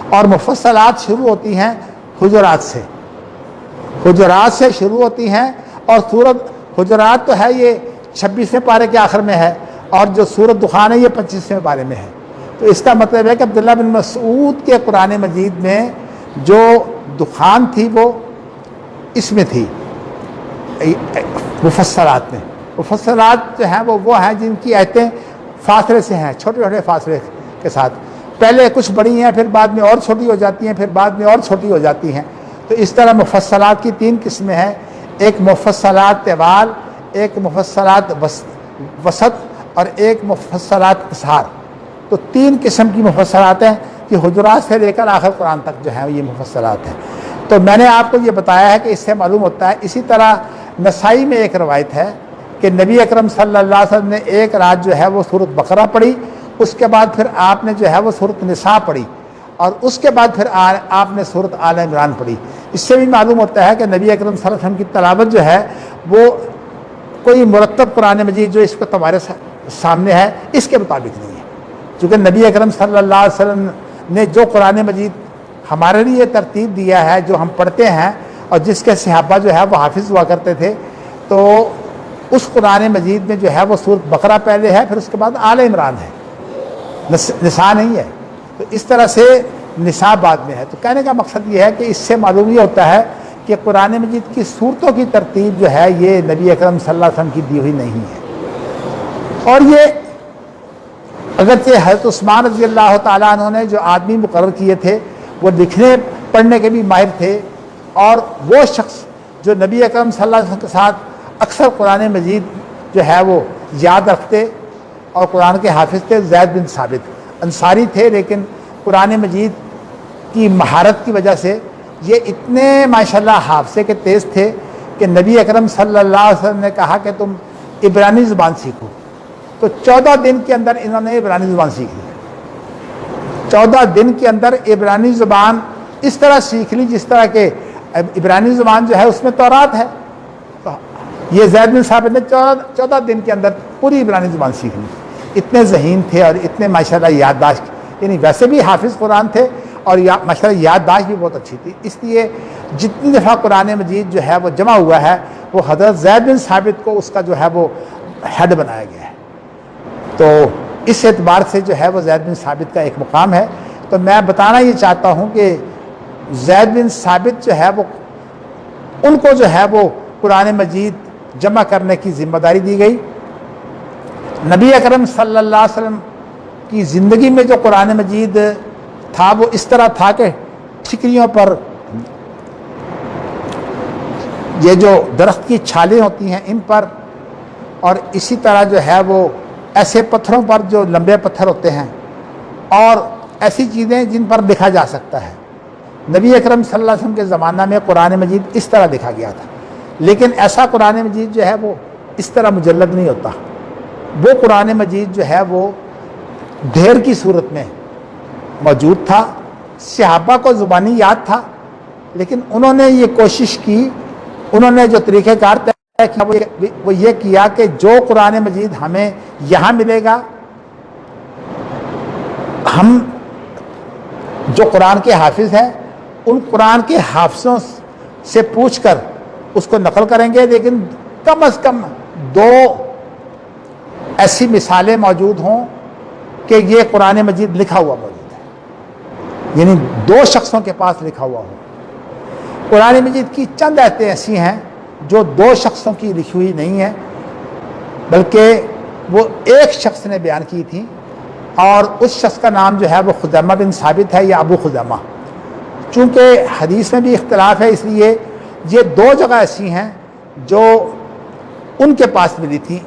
اور مفصلات شروع ہوتی ہیں حجرات سے، حجرات سے شروع ہوتی ہیں، اور سورۃ حجرات تو ہے یہ 26ویں پارے کے آخر میں ہے، اور جو سورۃ دخان ہے یہ 25ویں پارے میں ہے۔ تو اس کا مطلب ہے کہ عبداللہ بن مسعود کے قرآن مجید میں جو دخان تھی وہ اس میں تھی، مفصلات میں۔ مفصلات جو ہیں وہ ہیں جن کی آیتیں فاصلے سے ہیں، چھوٹے چھوٹے فاصلے کے ساتھ، پہلے کچھ بڑی ہیں، پھر بعد میں اور چھوٹی ہو جاتی ہیں، پھر بعد میں اور چھوٹی ہو جاتی ہیں۔ تو اس طرح مفصلات کی 3 قسمیں ہیں، ایک مفصلات طوال، ایک مفصلات وسط، اور ایک مفصلات قصار۔ تو 3 قسم کی مفصلات ہیں کہ حجرات سے لے کر آخر قرآن تک جو ہیں یہ مفصلات ہیں۔ تو میں نے آپ کو یہ بتایا ہے کہ اس سے معلوم ہوتا ہے۔ اسی طرح نسائی میں ایک روایت ہے کہ نبی اکرم صلی اللہ علیہ وسلم نے ایک رات جو ہے وہ سورۃ بقرہ پڑھی، اس کے بعد پھر آپ نے جو ہے وہ سورۃ نساء پڑھی، اور اس کے بعد پھر آپ نے سورۃ آل عمران پڑھی۔ اس سے بھی معلوم ہوتا ہے کہ نبی اکرم صلی اللہ علیہ وسلم کی تلاوت جو ہے وہ کوئی مرتب قرآن مجید جو اس کو تمہارے سامنے ہے اس کے مطابق نہیں ہے، چونکہ نبی اکرم صلی اللہ علیہ وسلم نے جو قرآن مجید ہمارے لیے ترتیب دیا ہے، جو ہم پڑھتے ہیں، اور جس کے صحابہ جو ہے وہ حافظ ہوا کرتے تھے، تو اس قرآن مجید میں جو ہے وہ سورۃ بقرہ پہلے ہے، پھر اس کے بعد آل عمران ہے، نساء نہیں ہے۔ تو اس طرح سے نساء بعد میں ہے۔ تو کہنے کا مقصد یہ ہے کہ اس سے معلوم یہ ہوتا ہے کہ قرآن مجید کی صورتوں کی ترتیب جو ہے یہ نبی اکرم صلی اللہ علیہ وسلم کی دی ہوئی نہیں ہے۔ اور یہ اگرچہ حضرت عثمان رضی اللہ تعالیٰ عنہ نے جو آدمی مقرر کیے تھے وہ لکھنے پڑھنے کے بھی ماہر تھے، اور وہ شخص جو نبی اکرم صلی اللہ علیہ وسلم کے ساتھ اکثر قرآن مجید جو ہے وہ یاد رکھتے اور قرآن کے حافظ تھے، زید بن ثابت انصاری تھے، لیکن قرآن مجید کی مہارت کی وجہ سے یہ اتنے ماشاءاللہ حافظے کے تیز تھے کہ نبی اکرم صلی اللہ علیہ وسلم نے کہا کہ تم عبرانی زبان سیکھو، تو 14 دن کے اندر انہوں نے عبرانی زبان سیکھ لی۔ 14 دن کے اندر عبرانی زبان اس طرح سیکھ لی جس طرح کہ عبرانی زبان جو ہے اس میں تورات ہے۔ یہ زید بن ثابت نے 14 دن کے اندر پوری عبرانی زبان سیکھ لی۔ اتنے ذہین تھے اور اتنے ماشاءاللہ یادداشت، یعنی ویسے بھی حافظ قرآن تھے اور ماشاءاللہ یادداشت بھی بہت اچھی تھی۔ اس لیے جتنی دفعہ قرآن مجید جو ہے وہ جمع ہوا ہے وہ حضرت زید بن ثابت کو اس کا جو ہے وہ ہیڈ بنایا گیا ہے۔ تو اس اعتبار سے جو ہے وہ زید بن ثابت کا ایک مقام ہے۔ تو میں بتانا یہ چاہتا ہوں کہ زید بن ثابت جو ہے وہ ان کو جو ہے وہ قرآن مجید جمع کرنے کی ذمہ داری دی گئی۔ نبی اکرم صلی اللہ علیہ وسلم کی زندگی میں جو قرآن مجید تھا وہ اس طرح تھا کہ ٹھکریوں پر یہ جو درخت کی چھالیں ہوتی ہیں ان پر، اور اسی طرح جو ہے وہ ایسے پتھروں پر جو لمبے پتھر ہوتے ہیں، اور ایسی چیزیں جن پر لکھا جا سکتا ہے۔ نبی اکرم صلی اللہ علیہ وسلم کے زمانہ میں قرآن مجید اس طرح لکھا گیا تھا لیکن ایسا قرآن مجید جو ہے وہ اس طرح مجلد نہیں ہوتا. وہ قرآن مجید جو ہے وہ ڈھیر کی صورت میں موجود تھا. صحابہ کو زبانی یاد تھا، لیکن انہوں نے یہ کوشش کی، انہوں نے جو طریقہ کار طے کیا وہ یہ کیا کہ جو قرآن مجید ہمیں یہاں ملے گا، ہم جو قرآن کے حافظ ہیں ان قرآن کے حافظوں سے پوچھ کر اس کو نقل کریں گے، لیکن کم از کم 2 ایسی مثالیں موجود ہوں کہ یہ قرآن مجید لکھا ہوا موجود ہے، یعنی 2 شخصوں کے پاس لکھا ہوا ہو. قرآن مجید کی چند آیتیں ایسی ہیں جو 2 شخصوں کی لکھی ہوئی نہیں ہیں، بلکہ وہ ایک شخص نے بیان کی تھی، اور اس شخص کا نام جو ہے وہ خزیمہ بن ثابت ہے یا ابو خزیمہ. چونکہ حدیث میں بھی اختلاف ہے، اس لیے یہ 2 جگہ ایسی ہیں جو ان کے پاس ملی تھی.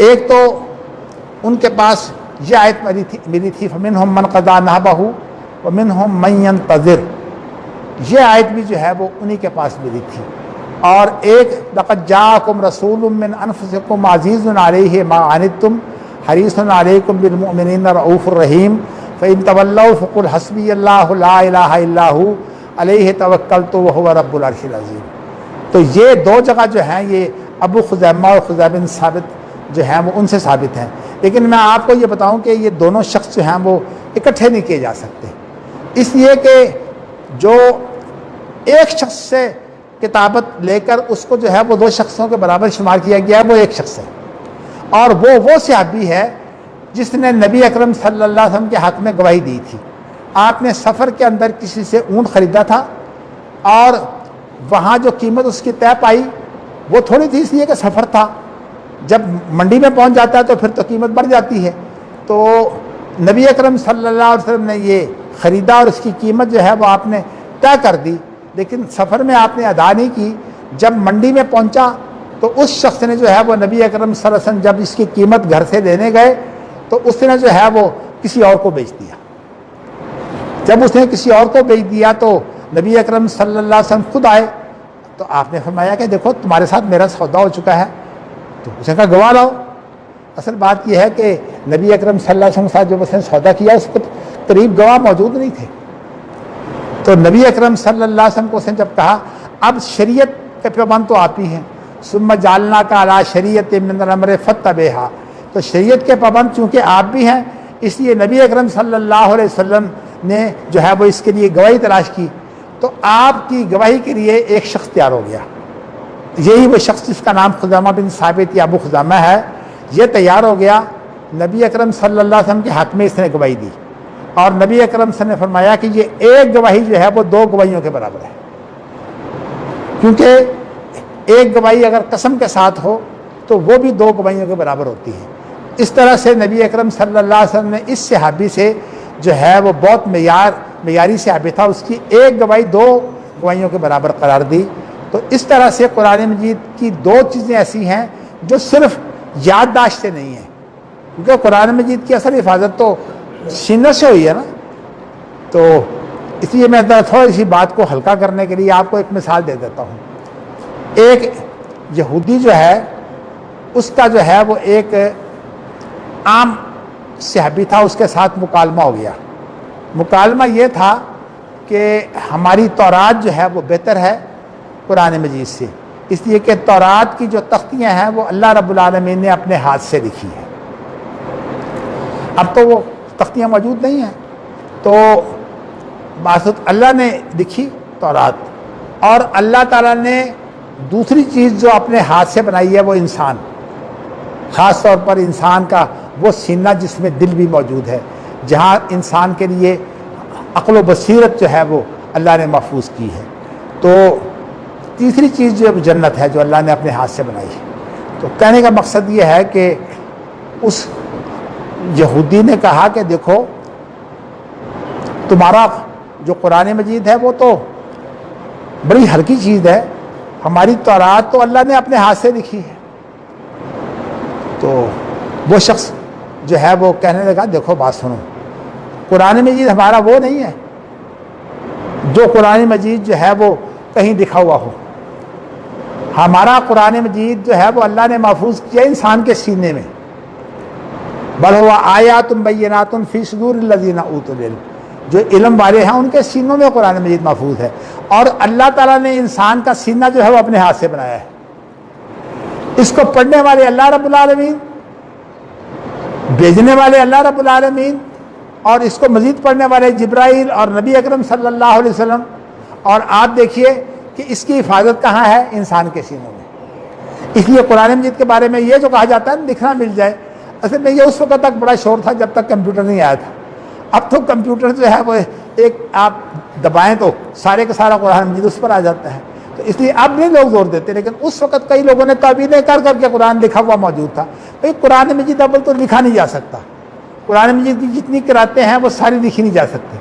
ایک تو ان کے پاس یہ آیت ملی تھی فَمِنْهُمْ مَنْ قَضَىٰ نَحْبَهُ وَمِنْهُمْ مَنْ يَنْتَظِرُ. یہ آیت بھی جو ہے وہ انہی کے پاس ملی تھی. اور ایک لَقَدْ جَاءَكُمْ رَسُولٌ مِّنْ أَنفُسِكُمْ عَزِيزٌ عَلَيْهِ مَا عَنِتُّمْ حَرِيصٌ عَلَيْكُمْ بِالْمُؤْمِنِينَ رَءُوفٌ رَحِيمٌ فَإِن تَوَلَّوْا فَقُلْ حَسْبِيَ اللَّهُ لَا إِلَٰهَ إِلَّا هُوَ عَلَيْهِ تَوَكَّلْتُ وَهُوَ رَبُّ الْعَرْشِ الْعَظِيمِ. تو یہ 2 جگہ جو ہیں یہ ابو خزیمہ اور خزیمہ بن ثابت جو ہیں وہ ان سے ثابت ہیں. لیکن میں آپ کو یہ بتاؤں کہ یہ دونوں شخص جو ہیں وہ اکٹھے نہیں کیے جا سکتے، اس لیے کہ جو ایک شخص سے کتابت لے کر اس کو جو ہے وہ 2 شخصوں کے برابر شمار کیا گیا ہے، وہ ایک شخص ہے، اور وہ صحابی ہے جس نے نبی اکرم صلی اللہ علیہ وسلم کے حق میں گواہی دی تھی. آپ نے سفر کے اندر کسی سے اونٹ خریدا تھا، اور وہاں جو قیمت اس کی طے پائی وہ تھوڑی تھی، اس لیے کہ سفر تھا. جب منڈی میں پہنچ جاتا ہے تو پھر تو قیمت بڑھ جاتی ہے. تو نبی اکرم صلی اللہ علیہ وسلم نے یہ خریدا اور اس کی قیمت جو ہے وہ آپ نے طے کر دی، لیکن سفر میں آپ نے ادا نہیں کی. جب منڈی میں پہنچا تو اس شخص نے جو ہے وہ نبی اکرم صلی اللہ علیہ وسلم جب اس کی قیمت گھر سے لینے گئے تو اس نے جو ہے وہ کسی اور کو بیچ دیا. جب اس نے کسی اور کو بیچ دیا تو نبی اکرم صلی اللہ علیہ وسلم خود آئے تو آپ نے فرمایا کہ دیکھو تمہارے ساتھ میرا سودا ہو چکا ہے. تو اس نے کہا گواہ لاؤ. اصل بات یہ ہے کہ نبی اکرم صلی اللہ علیہ وسلم کے ساتھ جب اس نے سودا کیا اس کے قریب گواہ موجود نہیں تھے. تو نبی اکرم صلی اللہ علیہ وسلم کو اس نے جب کہا اب شریعت کے پابند تو آپ ہی ہیں، ثم جعلناک علی شریعۃ من الامر فاتبعھا، تو شریعت کے پابند چونکہ آپ بھی ہیں اس لیے نبی اکرم صلی اللہ علیہ وسلم نے جو ہے وہ اس کے لیے گواہی تلاش کی. تو آپ کی گواہی کے لیے ایک شخص تیار ہو گیا. یہی وہ شخص جس کا نام خزیمہ بن ثابت یا ابو خزیمہ ہے، یہ تیار ہو گیا. نبی اکرم صلی اللہ علیہ وسلم کے حق میں اس نے گواہی دی، اور نبی اکرم صلی اللہ علیہ وسلم نے فرمایا کہ یہ ایک گواہی جو ہے وہ 2 گواہیوں کے برابر ہے، کیونکہ ایک گواہی اگر قسم کے ساتھ ہو تو وہ بھی 2 گواہیوں کے برابر ہوتی ہے. اس طرح سے نبی اکرم صلی اللہ علیہ وسلم نے اس صحابی سے جو ہے وہ بہت معیاری صحابی تھا، اس کی ایک گواہی 2 گواہیوں کے برابر قرار دی. تو اس طرح سے قرآن مجید کی 2 چیزیں ایسی ہیں جو صرف یادداشت سے نہیں ہیں، کیونکہ قرآن مجید کی اصل حفاظت تو سینوں سے ہوئی ہے نا. تو اس لیے میں تھوڑی سی بات کو ہلکا کرنے کے لیے آپ کو ایک مثال دے دیتا ہوں. ایک یہودی جو ہے اس کا جو ہے وہ ایک عام صحابی تھا، اس کے ساتھ مکالمہ ہو گیا. مکالمہ یہ تھا کہ ہماری تورات جو ہے وہ بہتر ہے قرآن مجید سے، اس لیے کہ تورات کی جو تختیاں ہیں وہ اللہ رب العالمین نے اپنے ہاتھ سے لکھی ہیں. اب تو وہ تختیاں موجود نہیں ہیں، تو مقصود اللہ نے لکھی تورات، اور اللہ تعالیٰ نے دوسری چیز جو اپنے ہاتھ سے بنائی ہے وہ انسان، خاص طور پر انسان کا وہ سینہ جس میں دل بھی موجود ہے، جہاں انسان کے لیے عقل و بصیرت جو ہے وہ اللہ نے محفوظ کی ہے. تو تیسری چیز جو جنت ہے جو اللہ نے اپنے ہاتھ سے بنائی ہے. تو کہنے کا مقصد یہ ہے کہ اس یہودی نے کہا کہ دیکھو تمہارا جو قرآن مجید ہے وہ تو بڑی ہلکی چیز ہے، ہماری تورات تو اللہ نے اپنے ہاتھ سے لکھی ہے. تو وہ شخص جو ہے وہ کہنے لگا دیکھو بات سنو، قرآن مجید ہمارا وہ نہیں ہے جو قرآن مجید جو ہے وہ کہیں لکھا ہوا ہو. ہمارا قرآن مجید جو ہے وہ اللہ نے محفوظ کیا انسان کے سینے میں، بل ہوا آیات بینات فی صدور الذین اوتوا العلم، جو علم والے ہیں ان کے سینوں میں قرآن مجید محفوظ ہے، اور اللہ تعالیٰ نے انسان کا سینہ جو ہے وہ اپنے ہاتھ سے بنایا ہے۔ اس کو پڑھنے والے اللہ رب العالمین، بھیجنے والے اللہ رب العالمین، اور اس کو مزید پڑھنے والے جبرائیل اور نبی اکرم صلی اللہ علیہ وسلم۔ اور آپ دیکھیے کہ اس کی حفاظت کہاں ہے؟ انسان کے سینوں میں۔ اس لیے قرآن مجید کے بارے میں یہ جو کہا جاتا ہے لکھنا مل جائے، اصل میں یہ اس وقت تک بڑا شور تھا جب تک کمپیوٹر نہیں آیا تھا۔ اب تو کمپیوٹر جو ہے وہ ایک آپ دبائیں تو سارے کا سارا قرآن مجید اس پر آ جاتا ہے، تو اس لیے اب نہیں لوگ زور دیتے، لیکن اس وقت کئی لوگوں نے تعبیریں کر کر کے قرآن لکھا ہوا موجود تھا۔ بھائی قرآن مجید اول تو لکھا نہیں جا سکتا، قرآن مجید کی جتنی قراتیں ہیں وہ ساری لکھی نہیں جا سکتی،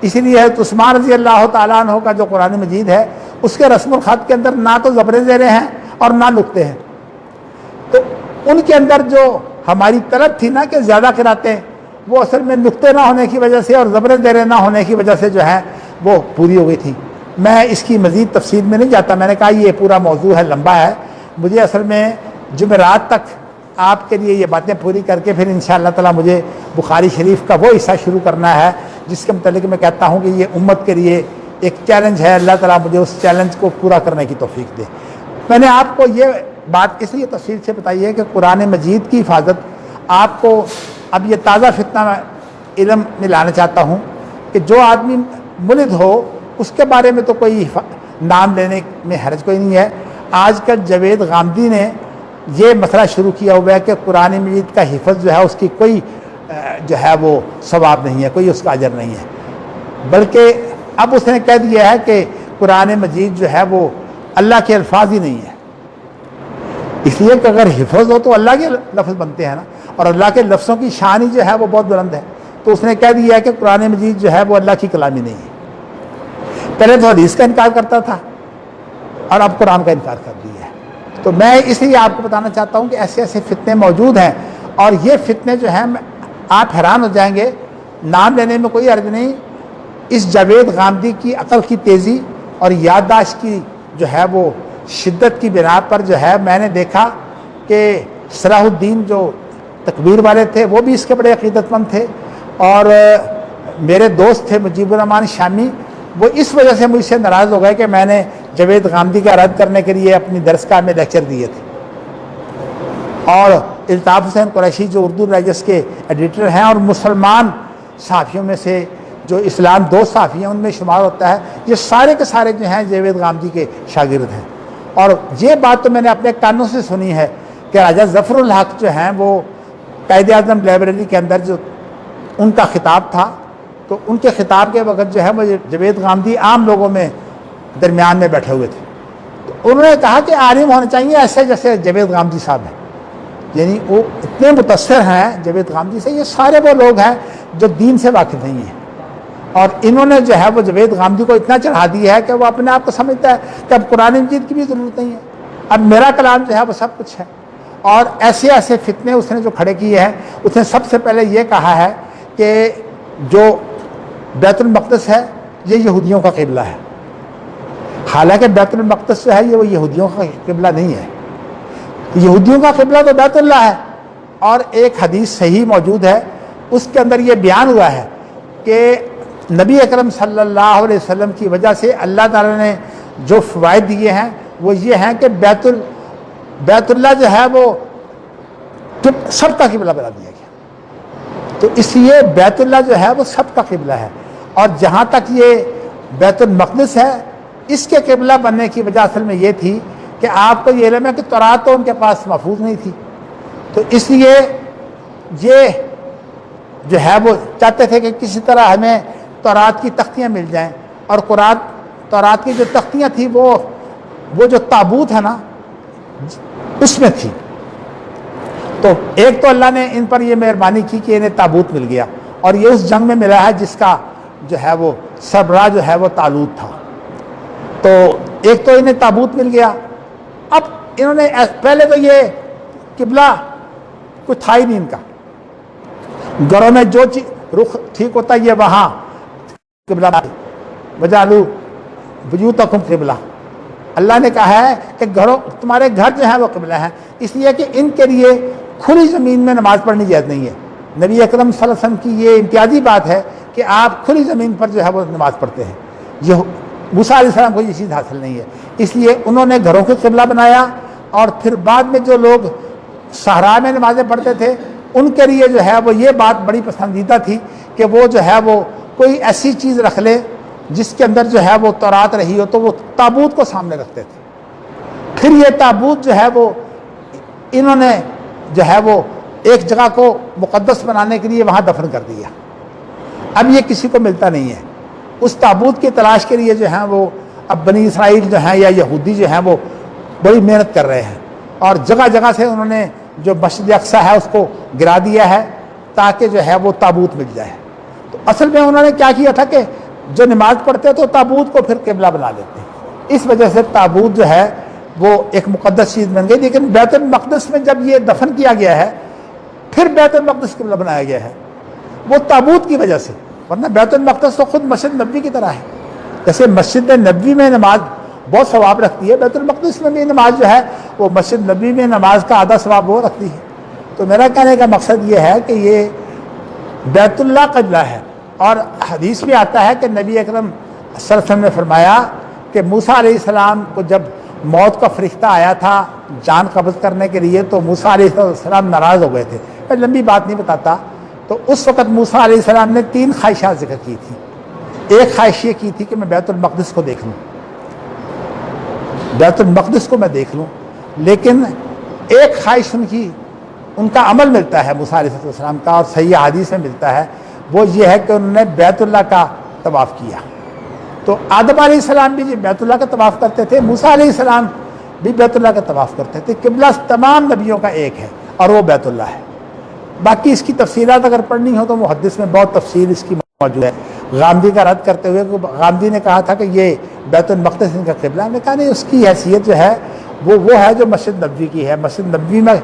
اسی لیے حضرت عثمان رضی اللہ تعالیٰ عنہ کا جو قرآن مجید ہے اس کے رسم الخط کے اندر نہ تو زبر زیریں ہیں اور نہ نقطے ہیں، تو ان کے اندر جو ہماری طلب تھی نا کہ زیادہ قراتیں، وہ اصل میں نقطے نہ ہونے کی وجہ سے اور زبر زیریں نہ ہونے کی وجہ سے جو ہے وہ پوری ہو گئی تھی۔ میں اس کی مزید تفصیل میں نہیں جاتا، میں نے کہا یہ پورا موضوع ہے، لمبا ہے، مجھے اصل میں جمعرات تک آپ کے لیے یہ باتیں پوری کر کے پھر انشاءاللہ تعالی مجھے بخاری شریف کا وہ حصہ شروع کرنا ہے جس کے متعلق میں کہتا ہوں کہ یہ امت کے لیے ایک چیلنج ہے، اللہ تعالیٰ مجھے اس چیلنج کو پورا کرنے کی توفیق دے۔ میں نے آپ کو یہ بات اس لیے تفصیل سے بتائی ہے کہ قرآن مجید کی حفاظت آپ کو اب یہ تازہ فتنہ علم میں لانا چاہتا ہوں کہ جو آدمی ملد ہو اس کے بارے میں تو کوئی نام لینے میں حرج کوئی نہیں ہے۔ آج کل جاوید غامدی نے یہ مسئلہ شروع کیا ہوا ہے کہ قرآن مجید کا حفظ جو ہے اس کی کوئی جو ہے وہ ثواب نہیں ہے، کوئی اس کا اجر نہیں ہے، بلکہ اب اس نے کہہ دیا ہے کہ قرآن مجید جو ہے وہ اللہ کے الفاظ ہی نہیں ہے، اس لیے کہ اگر حفظ ہو تو اللہ کے لفظ بنتے ہیں نا، اور اللہ کے لفظوں کی شان ہی جو ہے وہ بہت بلند ہے، تو اس نے کہہ دیا ہے کہ قرآن مجید جو ہے وہ اللہ کی کلام ہی نہیں ہے۔ پہلے تو حدیث کا انکار کرتا تھا اور اب قرآن کا انکار کر دیا ہے۔ تو میں اس لیے آپ کو بتانا چاہتا ہوں کہ ایسے ایسے فتنے موجود ہیں، اور یہ فتنے جو ہیں آپ حیران ہو جائیں گے، نام لینے میں کوئی حرج نہیں۔ اس جاوید غامدی کی عقل کی تیزی اور یادداشت کی جو ہے وہ شدت کی بنا پر جو ہے میں نے دیکھا کہ صلاح الدین جو تکبیر والے تھے وہ بھی اس کے بڑے عقیدت مند تھے، اور میرے دوست تھے مجیب الرحمان شامی، وہ اس وجہ سے مجھ سے ناراض ہو گئے کہ میں نے جاوید غامدی کا رد کرنے کے لیے اپنی درسگاہ میں لیکچر دیے تھے۔ اور الطاف حسین قریشی جو اردو ڈائجسٹ کے ایڈیٹر ہیں اور مسلمان صحافیوں میں سے جو اسلام دوست صحافی ہیں ان میں شمار ہوتا ہے، یہ سارے کے سارے جو ہیں جاوید غامدی کے شاگرد ہیں۔ اور یہ بات تو میں نے اپنے کانوں سے سنی ہے کہ راجہ ظفر الحق جو ہیں وہ قائد اعظم لائبریری کے اندر جو ان کا خطاب تھا، تو ان کے خطاب کے وقت جو ہے وہ جاوید غامدی عام لوگوں میں درمیان میں بیٹھے ہوئے تھے، تو انہوں نے کہا کہ عالم ہونے چاہیے ایسے جیسے جاوید غامدی صاحب ہیں، یعنی وہ اتنے متاثر ہیں جاوید غامدی سے، یہ سارے وہ لوگ ہیں جو دین سے واقف نہیں ہیں، اور انہوں نے جو ہے وہ جاوید غامدی کو اتنا چڑھا دیا ہے کہ وہ اپنے آپ کو سمجھتا ہے کہ اب قرآن مجید کی بھی ضرورت نہیں ہے، اب میرا کلام جو ہے وہ سب کچھ ہے۔ اور ایسے ایسے فتنے اس نے جو کھڑے کیے ہیں، اس نے سب سے پہلے یہ کہا ہے کہ جو بیت المقدس ہے یہ یہودیوں کا قبلہ ہے، حالانکہ بیت المقدس جو ہے یہ وہ یہودیوں کا قبلہ نہیں ہے، یہودیوں کا قبلہ تو بیت اللہ ہے۔ اور ایک حدیث صحیح موجود ہے، اس کے اندر یہ بیان ہوا ہے کہ نبی اکرم صلی اللہ علیہ وسلم کی وجہ سے اللہ تعالیٰ نے جو فوائد دیے ہیں وہ یہ ہیں کہ بیت اللہ جو ہے وہ سب کا قبلہ بنا دیا گیا، تو اس لیے بیت اللہ جو ہے وہ سب کا قبلہ ہے۔ اور جہاں تک یہ بیت المقدس ہے، اس کے قبلہ بننے کی وجہ اصل میں یہ تھی کہ آپ کو یہ علم ہے کہ تورات تو ان کے پاس محفوظ نہیں تھی، تو اس لیے یہ جو ہے وہ چاہتے تھے کہ کسی طرح ہمیں تورات کی تختیاں مل جائیں، اور تورات کی جو تختیاں تھیں وہ جو تابوت ہے نا اس میں تھی، تو ایک تو اللہ نے ان پر یہ مہربانی کی کہ انہیں تابوت مل گیا، اور یہ اس جنگ میں ملا ہے جس کا جو ہے وہ سربراہ جو ہے وہ طالوت تھا، تو ایک تو انہیں تابوت مل گیا۔ اب انہوں نے پہلے تو یہ قبلہ کچھ تھا ہی نہیں ان کا، گھروں میں جو رخ ٹھیک ہوتا یہ وہاں قبلہ وجعلوا بیوتکم قبلہ، اللہ نے کہا ہے کہ تمہارے گھر جو ہیں وہ قبلہ ہیں، اس لیے کہ ان کے لیے کھلی زمین میں نماز پڑھنی جائز نہیں ہے۔ نبی اکرم صلی اللہ علیہ وسلم کی یہ امتیازی بات ہے کہ آپ کھلی زمین پر جو ہے وہ نماز پڑھتے ہیں۔ یہ موسیٰ علیہ السلام کو یہ چیز حاصل نہیں ہے، اس لیے انہوں نے گھروں کے قبلہ بنایا، اور پھر بعد میں جو لوگ صحرا میں نمازیں پڑھتے تھے ان کے لیے جو ہے وہ یہ بات بڑی پسندیدہ تھی کہ وہ جو ہے وہ کوئی ایسی چیز رکھ لے جس کے اندر جو ہے وہ تورات رہی ہو، تو وہ تابوت کو سامنے رکھتے تھے۔ پھر یہ تابوت جو ہے وہ انہوں نے جو ہے وہ ایک جگہ کو مقدس بنانے کے لیے وہاں دفن کر دیا۔ اب یہ کسی کو ملتا نہیں ہے، اس تابوت کی تلاش کے لیے جو ہیں وہ اب بنی اسرائیل جو ہیں یا یہودی جو ہیں وہ بڑی محنت کر رہے ہیں، اور جگہ جگہ سے انہوں نے جو مسجد اقصیٰ ہے اس کو گرا دیا ہے تاکہ جو ہے وہ تابوت مل جائے۔ تو اصل میں انہوں نے کیا کیا تھا کہ جو نماز پڑھتے تو تابوت کو پھر قبلہ بنا لیتے، اس وجہ سے تابوت جو ہے وہ ایک مقدس چیز بن گئی۔ لیکن بیت المقدس میں جب یہ دفن کیا گیا ہے پھر بیت المقدس قبلہ بنایا گیا ہے، وہ تابوت کی وجہ سے، ورنہ بیت المقدس تو خود مسجد نبوی کی طرح ہے۔ جیسے مسجد نبوی میں نماز بہت ثواب رکھتی ہے، بیت المقدس میں بھی نماز جو ہے وہ مسجد نبوی میں نماز کا آدھا ثواب وہ رکھتی ہے۔ تو میرا کہنے کا مقصد یہ ہے کہ یہ بیت اللہ قبلہ ہے، اور حدیث میں آتا ہے کہ نبی اکرم صلی اللہ علیہ وسلم نے فرمایا کہ موسیٰ علیہ السلام کو جب موت کا فرشتہ آیا تھا جان قبض کرنے کے لیے تو موسیٰ علیہ السلام ناراض ہو گئے تھے۔ میں لمبی بات نہیں بتاتا، تو اس وقت موسیٰ علیہ السلام نے 3 خواہشات ذکر کی تھی۔ ایک خواہش یہ کی تھی کہ میں بیت المقدس کو دیکھ لوں، بیت المقدس کو میں دیکھ لوں، لیکن ایک خواہش ان کا عمل ملتا ہے موسیٰ علیہ السلام کا، اور صحیح حدیث میں ملتا ہے، وہ یہ ہے کہ انہوں نے بیت اللہ کا طواف کیا۔ تو آدم علیہ السلام بھی بیت اللہ کا طواف کرتے تھے، موسیٰ علیہ السلام بھی بیت اللہ کا طواف کرتے تھے۔ قبلہ تمام نبیوں کا ایک ہے اور وہ بیت اللہ ہے۔ باقی اس کی تفصیلات اگر پڑھنی ہو تو محدث میں بہت تفصیل اس کی موجود ہے۔ غامدی کا رد کرتے ہوئے غامدی نے کہا تھا کہ یہ بیت المقدس ان کا قبلہ ہے، میں کہا نہیں، اس کی حیثیت جو ہے وہ ہے جو مسجد نبوی کی ہے۔ مسجد نبوی میں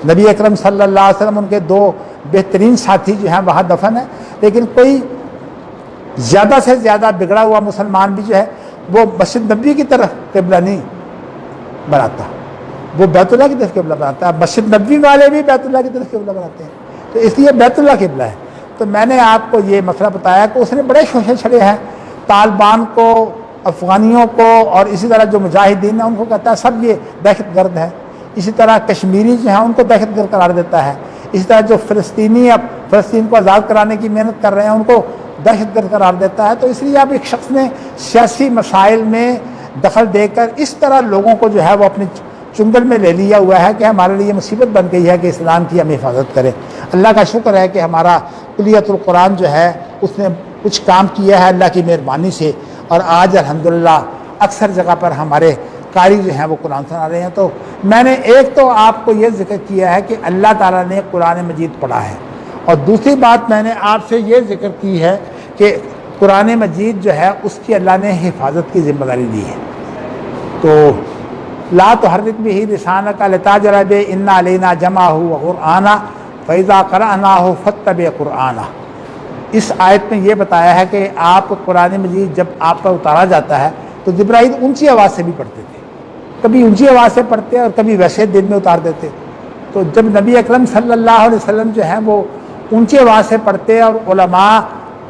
نبی اکرم صلی اللہ علیہ وسلم ان کے 2 بہترین ساتھی جو ہیں وہاں دفن ہیں، لیکن کوئی زیادہ سے زیادہ بگڑا ہوا مسلمان بھی جو ہے وہ مسجد نبوی کی طرف قبلہ نہیں بناتا، وہ بیت اللہ کی طرف قبلہ بناتا ہے۔ مسجد نبوی والے بھی بیت اللہ کی طرف قبلہ بناتے ہیں، تو اس لیے بیت اللہ قبلہ ہے۔ تو میں نے آپ کو یہ مسئلہ بتایا کہ اس نے بڑے شوشے چھڑے ہیں طالبان کو، افغانیوں کو، اور اسی طرح جو مجاہدین ہیں ان کو کہتا ہے سب یہ دہشت گرد ہے۔ اسی طرح کشمیری جو ہیں ان کو دہشت گرد قرار دیتا ہے۔ اسی طرح جو فلسطینی اب فلسطین کو آزاد کرانے کی محنت کر رہے ہیں ان کو دہشت گرد قرار دیتا ہے۔ تو اس لیے اب ایک شخص نے سیاسی مسائل میں دخل دے کر اس طرح لوگوں کو جو ہے وہ اپنے چنگل میں لے لیا ہوا ہے کہ ہمارے لیے مصیبت بن گئی ہے کہ اسلام کی ہم حفاظت کریں۔ اللہ کا شکر ہے کہ ہمارا کلیت القرآن جو ہے اس نے کچھ کام کیا ہے اللہ کی مہربانی سے، اور آج الحمدللہ اکثر جگہ پر ہمارے قاری جو ہیں وہ قرآن سنا رہے ہیں۔ تو میں نے ایک تو آپ کو یہ ذکر کیا ہے کہ اللہ تعالیٰ نے قرآن مجید پڑھا ہے، اور دوسری بات میں نے آپ سے یہ ذکر کی ہے کہ قرآن مجید جو ہے اس کی اللہ نے حفاظت کی ذمہ داری دی ہے۔ تو لا تحرک بہ لسانک لتعجل بہ ان علینا جمعہ وقرآنہ فإذا قرأناہ فاتبع قرآنہ۔ اس آیت میں یہ بتایا ہے کہ آپ قرآن مجید جب آپ پر اتارا جاتا ہے تو جبرائیل اونچی آواز سے بھی پڑھتے تھے، کبھی اونچی آواز سے پڑھتے اور کبھی ویسے دل میں اتار دیتے۔ تو جب نبی اکرم صلی اللہ علیہ وسلم جو ہیں وہ اونچی آواز سے پڑھتے، اور علماء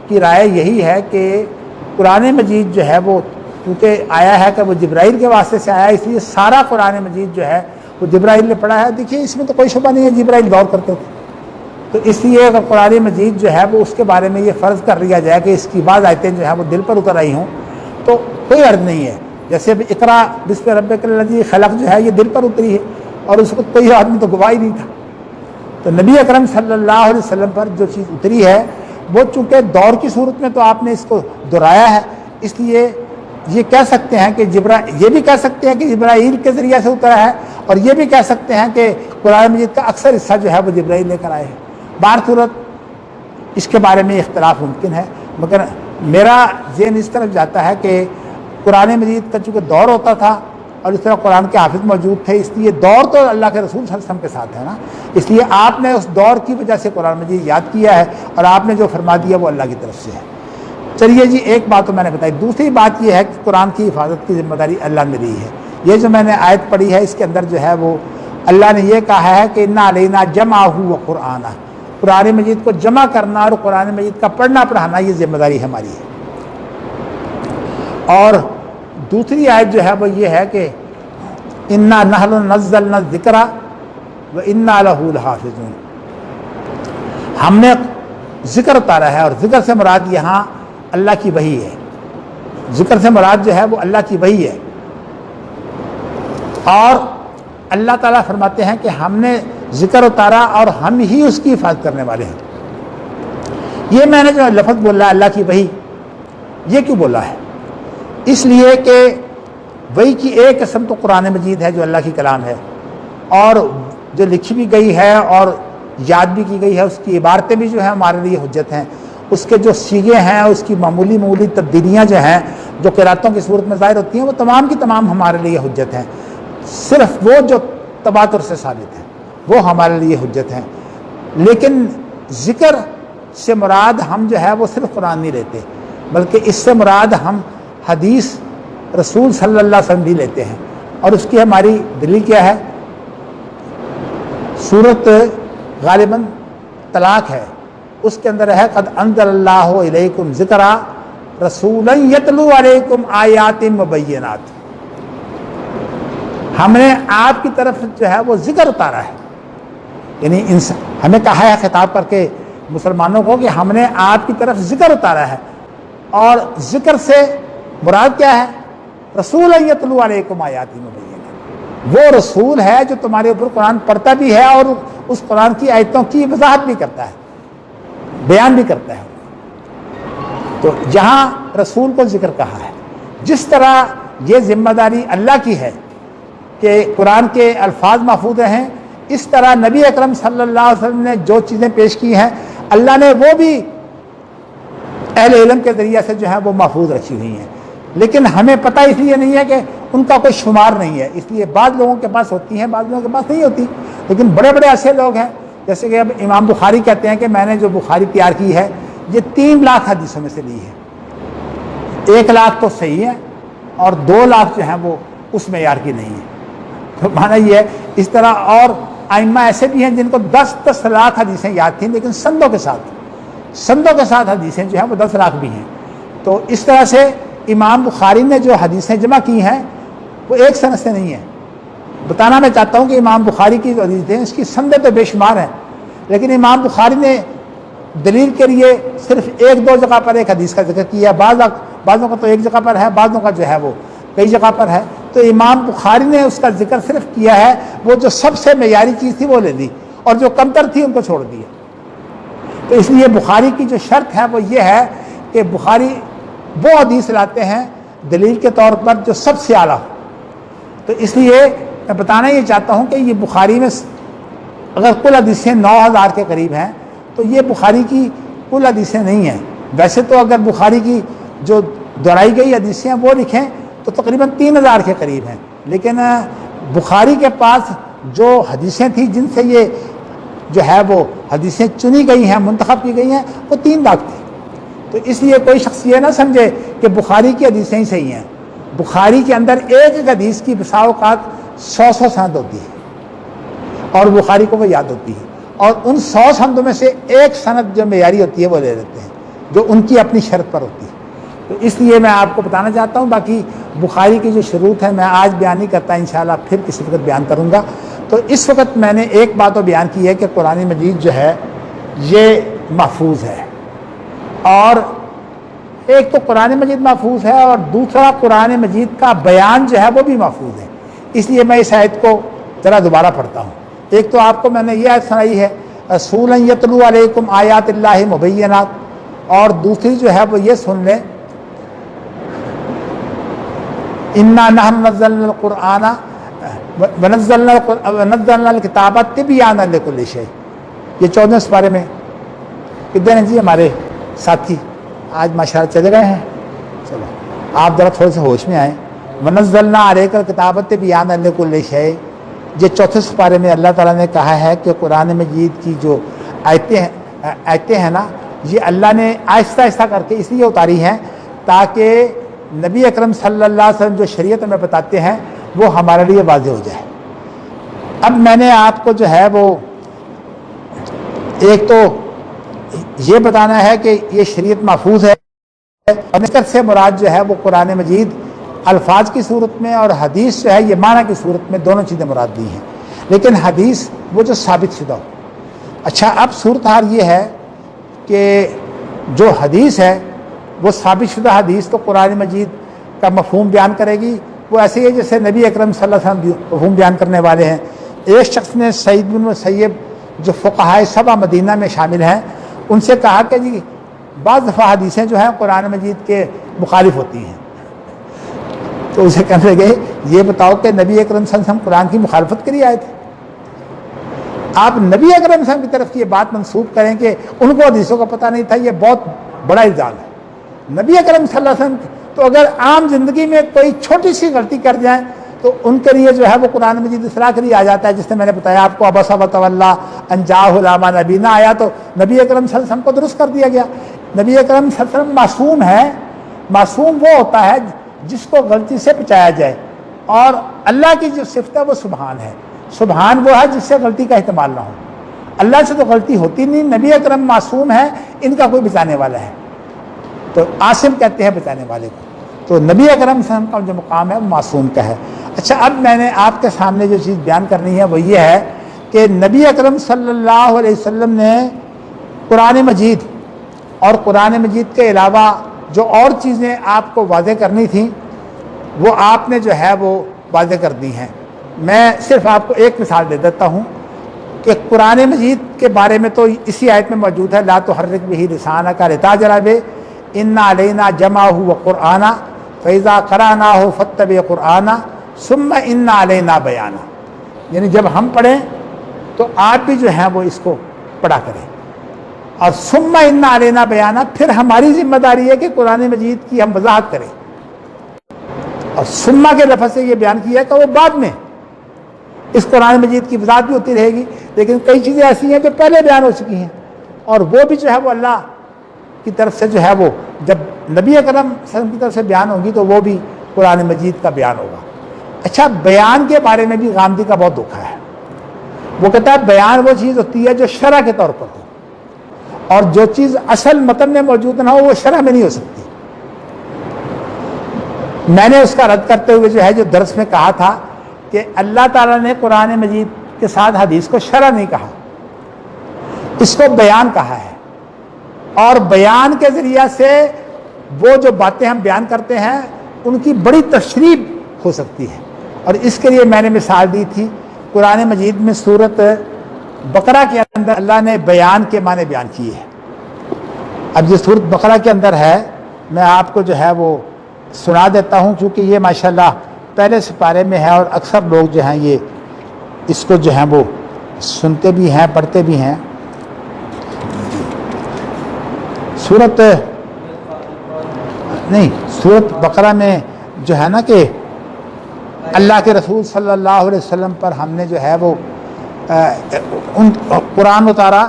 کی رائے یہی ہے کہ قرآن مجید جو ہے وہ کیونکہ آیا ہے کہ وہ جبرائیل کے واسطے سے آیا، اس لیے سارا قرآن مجید جو ہے وہ جبرائیل نے پڑھا ہے۔ دیکھیے اس میں تو کوئی شبہ نہیں ہے جبرائیل غور کرتے تھے، تو اس لیے اگر قرآن مجید جو ہے وہ اس کے بارے میں یہ فرض کر لیا جائے کہ اس کی بعض آیتیں جو ہیں وہ دل پر اتر آئی ہوں تو کوئی عرض نہیں ہے۔ جیسے اقرا بسم ربک الذی خلق جو ہے یہ دل پر اتری ہے، اور اس وقت کوئی آدمی تو گواہ ہی نہیں تھا۔ تو نبی اکرم صلی اللہ علیہ وسلم پر جو چیز اتری ہے وہ چونکہ دور کی صورت میں تو آپ نے اس کو دہرایا ہے، اس لیے یہ کہہ سکتے ہیں کہ یہ بھی کہہ سکتے ہیں کہ جبرائیل کے ذریعے سے اترا ہے، اور یہ بھی کہہ سکتے ہیں کہ قرآن مجید کا اکثر حصہ جو ہے وہ جبرائیل لے کر آئے ہیں۔ بہر صورت اس کے بارے میں اختلاف ممکن ہے، مگر میرا ذہن اس طرف جاتا ہے کہ قرآن مجید کا چونکہ دور ہوتا تھا اور اس طرح قرآن کے حافظ موجود تھے، اس لیے دور تو اللہ کے رسول صلی اللہ علیہ وسلم کے ساتھ ہے نا، اس لیے آپ نے اس دور کی وجہ سے قرآن مجید یاد کیا ہے، اور آپ نے جو فرما دیا وہ اللہ کی طرف سے ہے۔ چلیے جی، ایک بات تو میں نے بتائی. دوسری بات یہ ہے کہ قرآن کی حفاظت کی ذمہ داری اللہ نے لی ہے. یہ جو میں نے آیت پڑھی ہے اس کے اندر جو ہے وہ اللہ نے یہ کہا ہے کہ انا علینا جمعہ و قرآن، قرآن مجید کو جمع کرنا اور قرآن مجید کا پڑھنا پڑھانا یہ ذمہ داری ہماری ہے. اور دوسری آیت جو ہے وہ یہ ہے کہ انا نحن نزلنا الذکر و انا لہ لحافظون، ہم نے ذکر اتارا ہے. اور ذکر سے مراد یہاں اللہ کی وحی ہے. ذکر سے مراد جو ہے وہ اللہ کی وحی ہے. اور اللہ تعالیٰ فرماتے ہیں کہ ہم نے ذکر اتارا اور ہم ہی اس کی حفاظت کرنے والے ہیں. یہ میں نے جو لفظ بولا اللہ کی وحی، یہ کیوں بولا ہے؟ اس لیے کہ وحی کی ایک قسم تو قرآن مجید ہے جو اللہ کی کلام ہے، اور جو لکھی بھی گئی ہے اور یاد بھی کی گئی ہے، اس کی عبارتیں بھی جو ہیں ہمارے لیے حجت ہیں. اس کے جو صیغے ہیں، اس کی معمولی تبدیلیاں جو ہیں جو قراتوں کی صورت میں ظاہر ہوتی ہیں، وہ تمام کی تمام ہمارے لیے حجت ہیں. صرف وہ جو تواتر سے ثابت ہیں وہ ہمارے لیے حجت ہیں. لیکن ذکر سے مراد ہم جو ہے وہ صرف قرآن نہیں لیتے، بلکہ اس سے مراد ہم حدیث رسول صلی اللہ علیہ وسلم بھی لیتے ہیں. اور اس کی ہماری دلیل کیا ہے؟ سورت غالباً طلاق ہے، اس کے اندر ہے قد انزل اللہ الیکم ذکرا رسولا یتلو علیکم آیات مبینات. ہم نے آپ کی طرف جو ہے وہ ذکر اتارا ہے. یعنی ہمیں کہا ہے خطاب کر کے مسلمانوں کو کہ ہم نے آپ کی طرف ذکر اتارا ہے. اور ذکر سے مراد کیا ہے؟ رسول یتلو علیکم آیات مبینات. وہ رسول ہے جو تمہارے اوپر قرآن پڑھتا بھی ہے اور اس قرآن کی آیتوں کی وضاحت بھی کرتا ہے، بیان بھی کرتا ہے. تو جہاں رسول کو ذکر کہا ہے، جس طرح یہ ذمہ داری اللہ کی ہے کہ قرآن کے الفاظ محفوظ ہیں، اس طرح نبی اکرم صلی اللہ علیہ وسلم نے جو چیزیں پیش کی ہیں اللہ نے وہ بھی اہل علم کے ذریعے سے جو ہے وہ محفوظ رکھی ہوئی ہیں. لیکن ہمیں پتہ اس لیے نہیں ہے کہ ان کا کوئی شمار نہیں ہے، اس لیے بعض لوگوں کے پاس ہوتی ہیں، بعض لوگوں کے پاس نہیں ہوتی. لیکن بڑے بڑے ایسے لوگ ہیں، جیسے کہ اب امام بخاری کہتے ہیں کہ میں نے جو بخاری تیار کی ہے یہ 3 لاکھ حدیثوں میں سے لی ہے. 1 لاکھ تو صحیح ہے اور 2 لاکھ جو ہیں وہ اس معیار کی نہیں ہے. تو معنی یہ ہے. اس طرح اور ائمہ ایسے بھی ہیں جن کو 10 لاکھ حدیثیں یاد تھیں، لیکن سندوں کے ساتھ حدیثیں جو ہیں وہ 10 لاکھ بھی ہیں. تو اس طرح سے امام بخاری نے جو حدیثیں جمع کی ہیں وہ ایک سند سے نہیں ہیں. بتانا میں چاہتا ہوں کہ امام بخاری کی جو حدیثیں ہیں اس کی سندیں تو بے شمار ہیں، لیکن امام بخاری نے دلیل کے لیے صرف 1-2 جگہ پر ایک حدیث کا ذکر کیا. بعضوں کا تو ایک جگہ پر ہے، بعضوں کا جو ہے وہ کئی جگہ پر ہے. تو امام بخاری نے اس کا ذکر صرف کیا ہے، وہ جو سب سے معیاری چیز تھی وہ لے لی اور جو کمتر تھی ان کو چھوڑ دیا. تو اس لیے بخاری کی جو شرط ہے وہ یہ ہے کہ بخاری وہ حدیث لاتے ہیں دلیل کے طور پر جو سب سے اعلیٰ ہو. تو اس لیے میں بتانا یہ چاہتا ہوں کہ یہ بخاری میں اگر کل حدیثیں 9000 کے قریب ہیں تو یہ بخاری کی کل حدیثیں نہیں ہیں. ویسے تو اگر بخاری کی جو دہرائی گئی حدیثیں وہ لکھیں تو تقریباً 3000 کے قریب ہیں، لیکن بخاری کے پاس جو حدیثیں تھیں جن سے یہ جو ہے وہ حدیثیں چنی گئی ہیں، منتخب کی گئی ہیں، وہ 3 لاکھ تھی. تو اس لیے کوئی شخص یہ نہ سمجھے کہ بخاری کی حدیثیں ہی صحیح ہیں. بخاری کے اندر ایک حدیث کی بسا اوقات 100 سند ہوتی ہے اور بخاری کو وہ یاد ہوتی ہے، اور ان 100 سندوں میں سے ایک سند جو معیاری ہوتی ہے وہ لے لیتے ہیں جو ان کی اپنی شرط پر ہوتی ہے. تو اس لیے میں آپ کو بتانا چاہتا ہوں. باقی بخاری کی جو شروط ہے میں آج بیان نہیں کرتا، انشاءاللہ پھر کسی وقت بیان کروں گا. تو اس وقت میں نے ایک بات تو بیان کی ہے کہ قرآن مجید جو ہے یہ محفوظ ہے، اور ایک تو قرآن مجید محفوظ ہے اور دوسرا قرآن مجید کا بیان جو ہے وہ بھی محفوظ ہے. اس لیے میں اس آیت کو ذرا دوبارہ پڑھتا ہوں. ایک تو آپ کو میں نے یہ آیت سنائی ہے رسولا یتلو علیکم آیات اللہ مبینات، اور دوسری جو ہے وہ یہ سن لیں انا نحن نزلنا القرآن ونزلنا الکتاب تبیانا لکل شیء. یہ 14 سپارے میں کتنے ہیں جی ہمارے ساتھی آج ماشاءاللہ چلے گئے ہیں. چلو آپ ذرا تھوڑے سے ہوش میں آئیں. ونزلنا علیک الکتاب تبیانا لکل شیء، یہ 4 سپارے میں اللہ تعالیٰ نے کہا ہے کہ قرآن مجید کی جو آیتیں ہیں نا یہ اللہ نے آہستہ آہستہ کر کے اس لیے اتاری ہیں تاکہ نبی اکرم صلی اللہ علیہ وسلم جو شریعت ہمیں بتاتے ہیں وہ ہمارے لیے واضح ہو جائے۔ اب میں نے آپ کو جو ہے وہ ایک تو یہ بتانا ہے کہ یہ شریعت محفوظ ہے، اور نکت سے مراد جو ہے وہ قرآن مجید الفاظ کی صورت میں اور حدیث جو ہے یہ معنی کی صورت میں دونوں چیزیں مراد دی ہیں، لیکن حدیث وہ جو ثابت شدہ ہو۔ اچھا، اب صورتحال یہ ہے کہ جو حدیث ہے وہ ثابت شدہ حدیث تو قرآن مجید کا مفہوم بیان کرے گی، وہ ایسے ہی جیسے نبی اکرم صلی اللہ علیہ وسلم مفہوم بیان کرنے والے ہیں۔ ایک شخص نے سعید بن مسیب جو فقہائے سبع مدینہ میں شامل ہیں ان سے کہا کہ جی بعض دفعہ حدیثیں جو ہیں قرآن مجید کے مخالف ہوتی ہیں، تو اسے کہنے لگے یہ بتاؤ کہ نبی اکرم صلی اللہ علیہ وسلم قرآن کی مخالفت کے لیے آئے تھے؟ آپ نبی اکرم صلی اللہ علیہ وسلم کی طرف کی یہ بات منسوب کریں کہ ان کو حدیثوں کا پتہ نہیں تھا، یہ بہت بڑا الزام ہے۔ نبی اکرم صلی اللہ علیہ وسلم تو اگر عام زندگی میں کوئی چھوٹی سی غلطی کر جائیں تو ان کے لیے جو ہے وہ قرآن مجید اصلاح کے لیے آ جاتا ہے، جس سے میں نے بتایا آپ کو عبس وتولی ان جاءہ الاعمی، نبی نہ آیا تو نبی اکرم صلی اللہ علیہ وسلم کو درست کر دیا گیا۔ نبی اکرم صلی اللہ علیہ وسلم معصوم ہے، معصوم وہ ہوتا ہے جس کو غلطی سے بچایا جائے، اور اللہ کی جو صفت ہے وہ سبحان ہے۔ سبحان وہ ہے جس سے غلطی کا احتمال نہ ہو، اللہ سے تو غلطی ہوتی نہیں۔ نبی اکرم معصوم ہے، ان کا کوئی بچانے والا ہے، تو عاصم کہتے ہیں بچانے والے کو، تو نبی اکرم صلی اللہ علیہ وسلم کا جو مقام ہے وہ معصوم کا ہے۔ اچھا، اب میں نے آپ کے سامنے جو چیز بیان کرنی ہے وہ یہ ہے کہ نبی اکرم صلی اللہ علیہ وسلم نے قرآن مجید اور قرآن مجید کے علاوہ جو اور چیزیں آپ کو واضح کرنی تھیں وہ آپ نے جو ہے وہ واضح کر دی ہیں۔ میں صرف آپ کو ایک مثال دے دیتا ہوں کہ قرآن مجید کے بارے میں تو اسی آیت میں موجود ہے، لا تحرک بہ لسانک لتعجل بہ ان علینا جمعہ وقرآنہ فاذا قرأناہ فاتبع قرآنہ ثم ان علینا بیانہ، یعنی جب ہم پڑھیں تو آپ بھی جو ہیں وہ اس کو پڑھا کریں، اور ثم ان علینا بیانہ، پھر ہماری ذمہ داری ہے کہ قرآن مجید کی ہم وضاحت کریں۔ اور ثم کے لفظ سے یہ بیان کیا ہے کہ وہ بعد میں اس قرآن مجید کی وضاحت بھی ہوتی رہے گی، لیکن کئی چیزیں ایسی ہیں جو پہلے بیان ہو چکی ہیں، اور وہ بھی جو ہے وہ اللہ کی طرف سے جو ہے وہ جب نبی اکرم صلی اللہ علیہ وسلم کی طرف سے بیان ہوگی تو وہ بھی قرآن مجید کا بیان ہوگا۔ اچھا، بیان کے بارے میں بھی غامدی کا بہت دکھ ہے، وہ کہتا ہے بیان وہ چیز ہوتی ہے جو شرح کے طور پر ہو، اور جو چیز اصل متن میں موجود نہ ہو وہ شرح میں نہیں ہو سکتی۔ میں نے اس کا رد کرتے ہوئے جو ہے جو درس میں کہا تھا کہ اللہ تعالیٰ نے قرآن مجید کے ساتھ حدیث کو شرح نہیں کہا، اس کو بیان کہا ہے، اور بیان کے ذریعہ سے وہ جو باتیں ہم بیان کرتے ہیں ان کی بڑی تشریح ہو سکتی ہے۔ اور اس کے لیے میں نے مثال دی تھی قرآن مجید میں سورت بقرہ کے اندر اللہ نے بیان کے معنی بیان کیے ہیں۔ اب یہ سورت بقرہ کے اندر ہے، میں آپ کو جو ہے وہ سنا دیتا ہوں، کیونکہ یہ ماشاءاللہ پہلے سپارے میں ہے اور اکثر لوگ جو ہیں یہ اس کو جو ہیں وہ سنتے بھی ہیں پڑھتے بھی ہیں۔ سورت بقرہ میں جو ہے نا کہ اللہ کے رسول صلی اللہ علیہ وسلم پر ہم نے جو ہے وہ قرآن اتارا،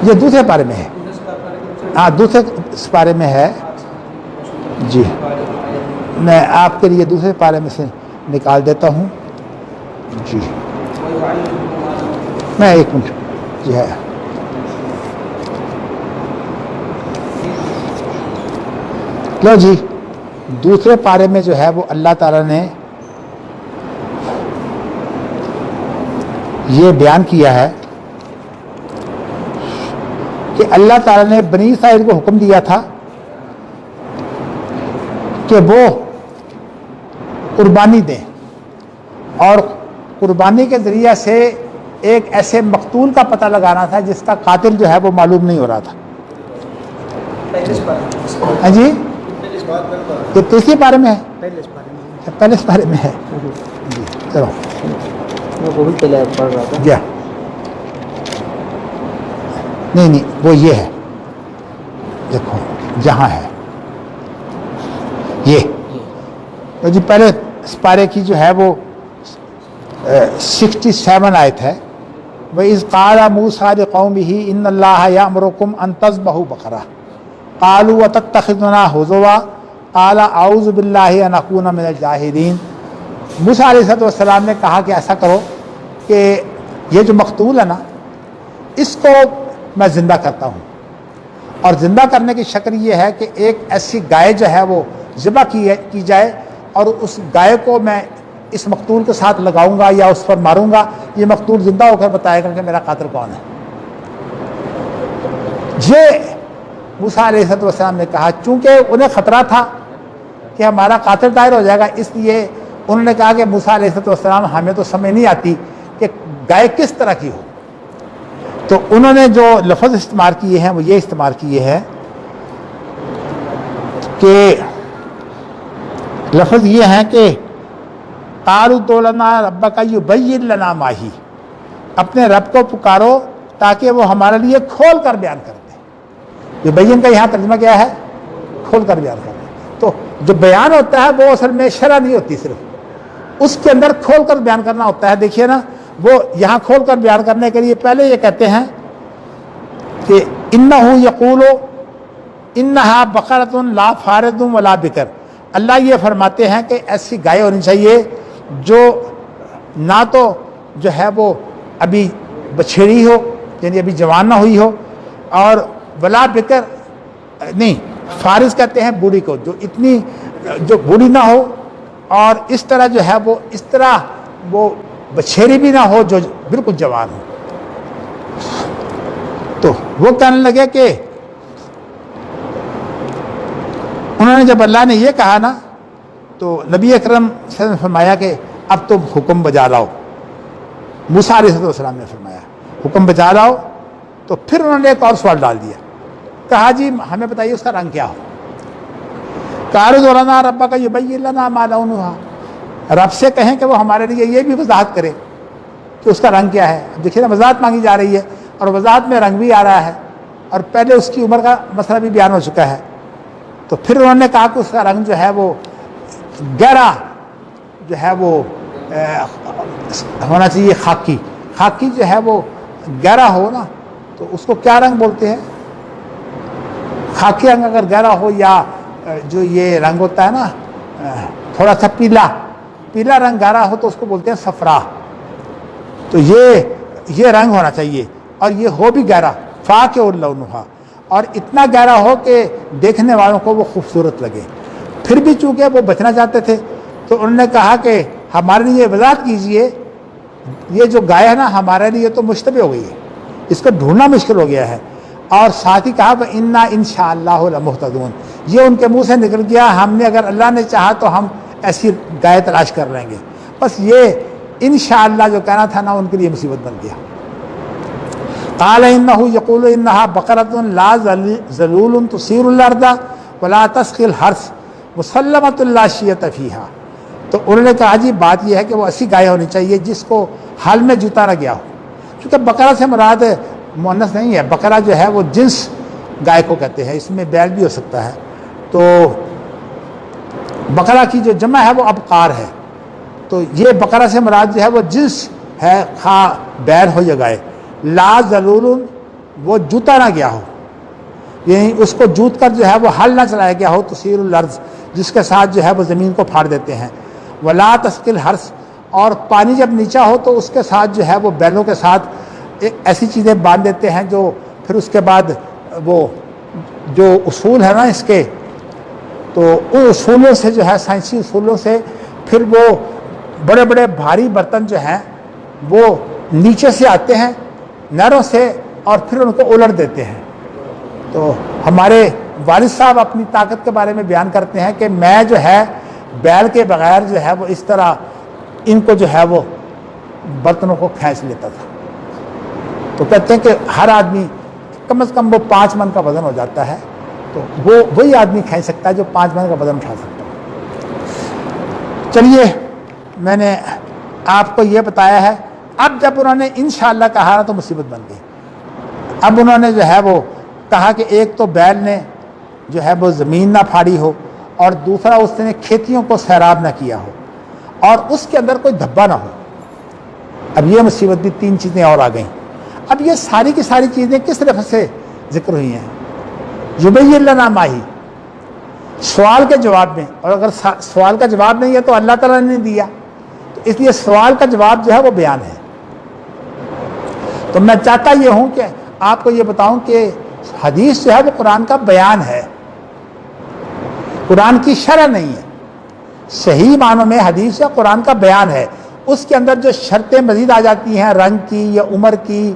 یہ دوسرے پارے میں ہے، ہاں دوسرے سپارے میں ہے جی، میں آپ کے لیے دوسرے پارے میں سے نکال دیتا ہوں جی، میں ایک منٹ جی ہے لو جی، دوسرے پارے میں جو ہے وہ اللہ تعالیٰ نے یہ بیان کیا ہے کہ اللہ تعالیٰ نے بنی اسرائیل کو حکم دیا تھا کہ وہ قربانی دیں، اور قربانی کے ذریعہ سے ایک ایسے مقتول کا پتہ لگانا تھا جس کا قاتل جو ہے وہ معلوم نہیں ہو رہا تھا۔ ہاں جی، یہ تیسری پارے میں ہے، پہلے پارے میں ہے جی، چلو جی، نہیں وہ یہ ہے، دیکھو جہاں ہے یہ تو جی پہلے سپارے کی جو ہے وہ 67 آیت ہے، وَإِذْ قَالَ مُوسَىٰ لِقَوْمِهِ إِنَّ اللَّهَ يَأْمُرُكُمْ أَن تَذْبَحُوا بَقَرَةً قَالُوا وَتَتَّخِذُنَا هُزُوًا قَالَ أَعُوذُ بِاللَّهِ أَنْ أَكُونَ مِنَ الْجَاهِلِينَ۔ موسیٰ علیہ السلام نے کہا کہ ایسا کرو کہ یہ جو مقتول ہے نا اس کو میں زندہ کرتا ہوں، اور زندہ کرنے کی شکل یہ ہے کہ ایک ایسی گائے جو ہے وہ ذبح کی جائے، اور اس گائے کو میں اس مقتول کے ساتھ لگاؤں گا یا اس پر ماروں گا، یہ مقتول زندہ ہو کر بتائے گا کہ میرا قاتل کون ہے۔ یہ موسیٰ علیہ السلام نے کہا، چونکہ انہیں خطرہ تھا کہ ہمارا قاتل ظاہر ہو جائے گا، اس لیے انہوں نے کہا کہ موسیٰ علیہ السلام ہمیں تو سمجھ نہیں آتی کہ گائے کس طرح کی ہو، تو انہوں نے جو لفظ استعمال کیے ہیں وہ یہ استعمال کیے ہیں کہ لفظ یہ ہیں کہ قالوا ادع لنا ربک یبین لنا ما ہی، اپنے رب کو پکارو تاکہ وہ ہمارے لیے کھول کر بیان کر دے۔ یبین کا یہاں ترجمہ کیا ہے؟ کھول کر بیان کر دے۔ تو جو بیان ہوتا ہے وہ اصل میں شرح نہیں ہوتی، صرف اس کے اندر کھول کر بیان کرنا ہوتا ہے۔ دیکھیے نا، وہ یہاں کھول کر بیان کرنے کے لیے پہلے یہ کہتے ہیں کہ انہ یقول انہا بقرۃ لا فارض ولا بکر، اللہ یہ فرماتے ہیں کہ ایسی گائے ہونی چاہیے جو نہ تو جو ہے وہ ابھی بچھڑی ہو، یعنی ابھی جوان نہ ہوئی ہو، اور ولا بکر نہیں، فارض کہتے ہیں بوڑھی کو، جو اتنی جو بوڑھی نہ ہو اور اس طرح جو ہے وہ اس طرح وہ بچھیری بھی نہ ہو جو بالکل جوان ہو۔ تو وہ کہنے لگے کہ انہوں نے جب اللہ نے یہ کہا نا تو نبی اکرم صلی اللہ علیہ وسلم نے فرمایا کہ اب تم حکم بجا لاؤ۔ موسیٰ علیہ السلام نے فرمایا حکم بجا لاؤ، تو پھر انہوں نے ایک اور سوال ڈال دیا، کہا جی ہمیں بتائیے اس کا رنگ کیا ہو۔ قالوا ادع لنا ربک یبین لنا ما لونھا، رب سے کہیں کہ وہ ہمارے لیے یہ بھی وضاحت کرے کہ اس کا رنگ کیا ہے۔ دیکھیے نا، وضاحت مانگی جا رہی ہے اور وضاحت میں رنگ بھی آ رہا ہے، اور پہلے اس کی عمر کا مسئلہ بھی بیان ہو چکا ہے۔ تو پھر انہوں نے کہا کہ اس کا رنگ جو ہے وہ گہرا جو ہے وہ ہونا چاہیے، خاکی جو ہے وہ گہرا ہو نا، تو اس کو کیا رنگ بولتے ہیں؟ خاکی رنگ اگر گہرا ہو، یا جو یہ رنگ ہوتا ہے نا تھوڑا سا پیلا رنگ گہرا ہو تو اس کو بولتے ہیں صفرا۔ تو یہ رنگ ہونا چاہیے، اور یہ ہو بھی گہرا، فاقع لونھا، اور اتنا گہرا ہو کہ دیکھنے والوں کو وہ خوبصورت لگے۔ پھر بھی چونکہ وہ بچنا چاہتے تھے تو انہوں نے کہا کہ ہمارے لیے وضاحت کیجئے، یہ جو گائے ہے نا ہمارے لیے تو مشتبہ ہو گئی ہے، اس کو ڈھونڈنا مشکل ہو گیا ہے۔ اور ساتھ ہی کہا وَإِنَّا إِن شَاءَ اللَّهُ لَمُهْتَدُونَ، یہ ان کے منہ سے نکل گیا، ہم نے اگر اللہ نے چاہا تو ہم ایسی گائے تلاش کر لیں گے۔ بس یہ انشاءاللہ جو کہنا تھا نا ان کے لیے مصیبت بن گیا۔ قال انه يقول انها بقرة لا ذلول تثير الارض ولا تسقي الحرث مسلمة لا شية فيها، تو انہوں نے کہا جی بات یہ ہے کہ وہ ایسی گائے ہونی چاہیے جس کو حل میں جوتا نہ گیا ہو، چونکہ بقرہ سے مراد مؤنث نہیں ہے، بقرہ جو ہے وہ جنس گائے کو کہتے ہیں، اس میں بیل بھی ہو سکتا ہے۔ تو بقرہ کی جو جمع ہے وہ ابقار ہے، تو یہ بقرہ سے مراد جو ہے وہ جنس ہے، خواہ بیل ہو یا گائے۔ لا ذلول، وہ جوتا نہ گیا ہو، یعنی اس کو جوت کر جو ہے وہ ہل نہ چلایا گیا ہو، تثیر الارض، جس کے ساتھ جو ہے وہ زمین کو پھاڑ دیتے ہیں۔ ولا تسقی الحرث، اور پانی جب نیچا ہو تو اس کے ساتھ جو ہے وہ بیلوں کے ساتھ ایسی چیزیں باندھ دیتے ہیں جو پھر اس کے بعد وہ جو اصول ہے نا اس کے، تو ان اصولوں سے جو ہے سائنسی اصولوں سے پھر وہ بڑے بڑے بھاری برتن جو ہیں وہ نیچے سے آتے ہیں نہروں سے اور پھر ان کو الٹ دیتے ہیں۔ تو ہمارے والد صاحب اپنی طاقت کے بارے میں بیان کرتے ہیں کہ میں جو ہے بیل کے بغیر جو ہے وہ اس طرح ان کو جو ہے وہ برتنوں کو کھینچ لیتا تھا۔ تو کہتے ہیں کہ ہر آدمی کم از کم وہ 5 من کا وزن ہو جاتا ہے، تو وہ وہی آدمی کھینچ سکتا ہے جو 5 من کا وزن اٹھا سکتا ہے۔ چلیے، میں نے آپ کو یہ بتایا ہے۔ اب جب انہوں نے انشاءاللہ کہا نا تو مصیبت بن گئی۔ اب انہوں نے جو ہے وہ کہا کہ ایک تو بیل نے جو ہے وہ زمین نہ پھاڑی ہو، اور دوسرا اس نے کھیتیوں کو سیراب نہ کیا ہو، اور اس کے اندر کوئی دھبا نہ ہو۔ اب یہ مصیبت بھی 3 چیزیں اور آ گئیں۔ اب یہ ساری کی ساری چیزیں کس طرف سے ذکر ہوئی ہیں؟ یبین لنا ما ہی، سوال کے جواب میں، اور اگر سوال کا جواب نہیں ہے تو اللہ تعالیٰ نے نہیں دیا، تو اس لیے سوال کا جواب جو ہے وہ بیان ہے۔ تو میں چاہتا یہ ہوں کہ آپ کو یہ بتاؤں کہ حدیث جو ہے وہ قرآن کا بیان ہے، قرآن کی شرح نہیں ہے۔ صحیح معنوں میں حدیث یا قرآن کا بیان ہے، اس کے اندر جو شرطیں مزید آ جاتی ہیں رنگ کی یا عمر کی،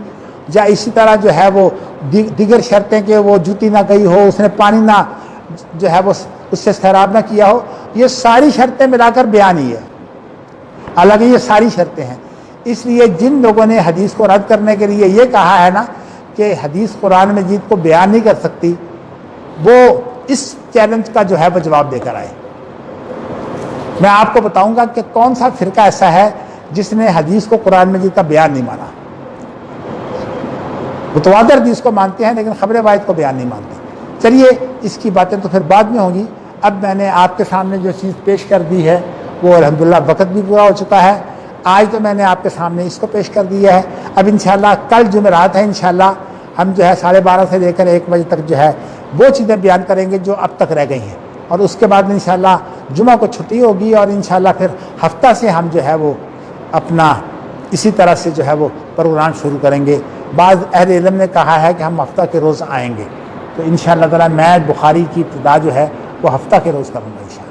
یا اسی طرح جو ہے وہ دیگر شرطیں کہ وہ جوتی نہ گئی ہو، اس نے پانی نہ جو ہے وہ اس سے سیراب نہ کیا ہو، یہ ساری شرطیں ملا کر بیان ہی ہے، حالانکہ یہ ساری شرطیں ہیں۔ اس لیے جن لوگوں نے حدیث کو رد کرنے کے لیے یہ کہا ہے نا کہ حدیث قرآن مجید کو بیان نہیں کر سکتی، وہ اس چیلنج کا جو ہے وہ جواب دے کر آئے۔ میں آپ کو بتاؤں گا کہ کون سا فرقہ ایسا ہے جس نے حدیث کو قرآن مجید کا بیان نہیں مانا۔ متواتر حدیث کو مانتے ہیں لیکن خبر واحد کو بیان نہیں مانتے۔ چلیے اس کی باتیں تو پھر بعد میں ہوں گی، اب میں نے آپ کے سامنے جو چیز پیش کر دی ہے وہ الحمدللہ وقت بھی پورا ہو چکا ہے، آج تو میں نے آپ کے سامنے اس کو پیش کر دیا ہے۔ اب انشاءاللہ کل جمعرات ہے، انشاءاللہ ہم جو ہے 12:30 سے لے کر 1 بجے تک جو ہے وہ چیزیں بیان کریں گے جو اب تک رہ گئی ہیں، اور اس کے بعد انشاءاللہ جمعہ کو چھٹی ہوگی، اور انشاءاللہ پھر ہفتہ سے ہم جو ہے وہ اپنا اسی طرح سے جو ہے وہ پروگرام شروع کریں گے۔ بعض اہل علم نے کہا ہے کہ ہم ہفتہ کے روز آئیں گے، تو انشاءاللہ تعالی میں بخاری کی ابتدا جو ہے وہ ہفتہ کے روز کروں گا انشاءاللہ۔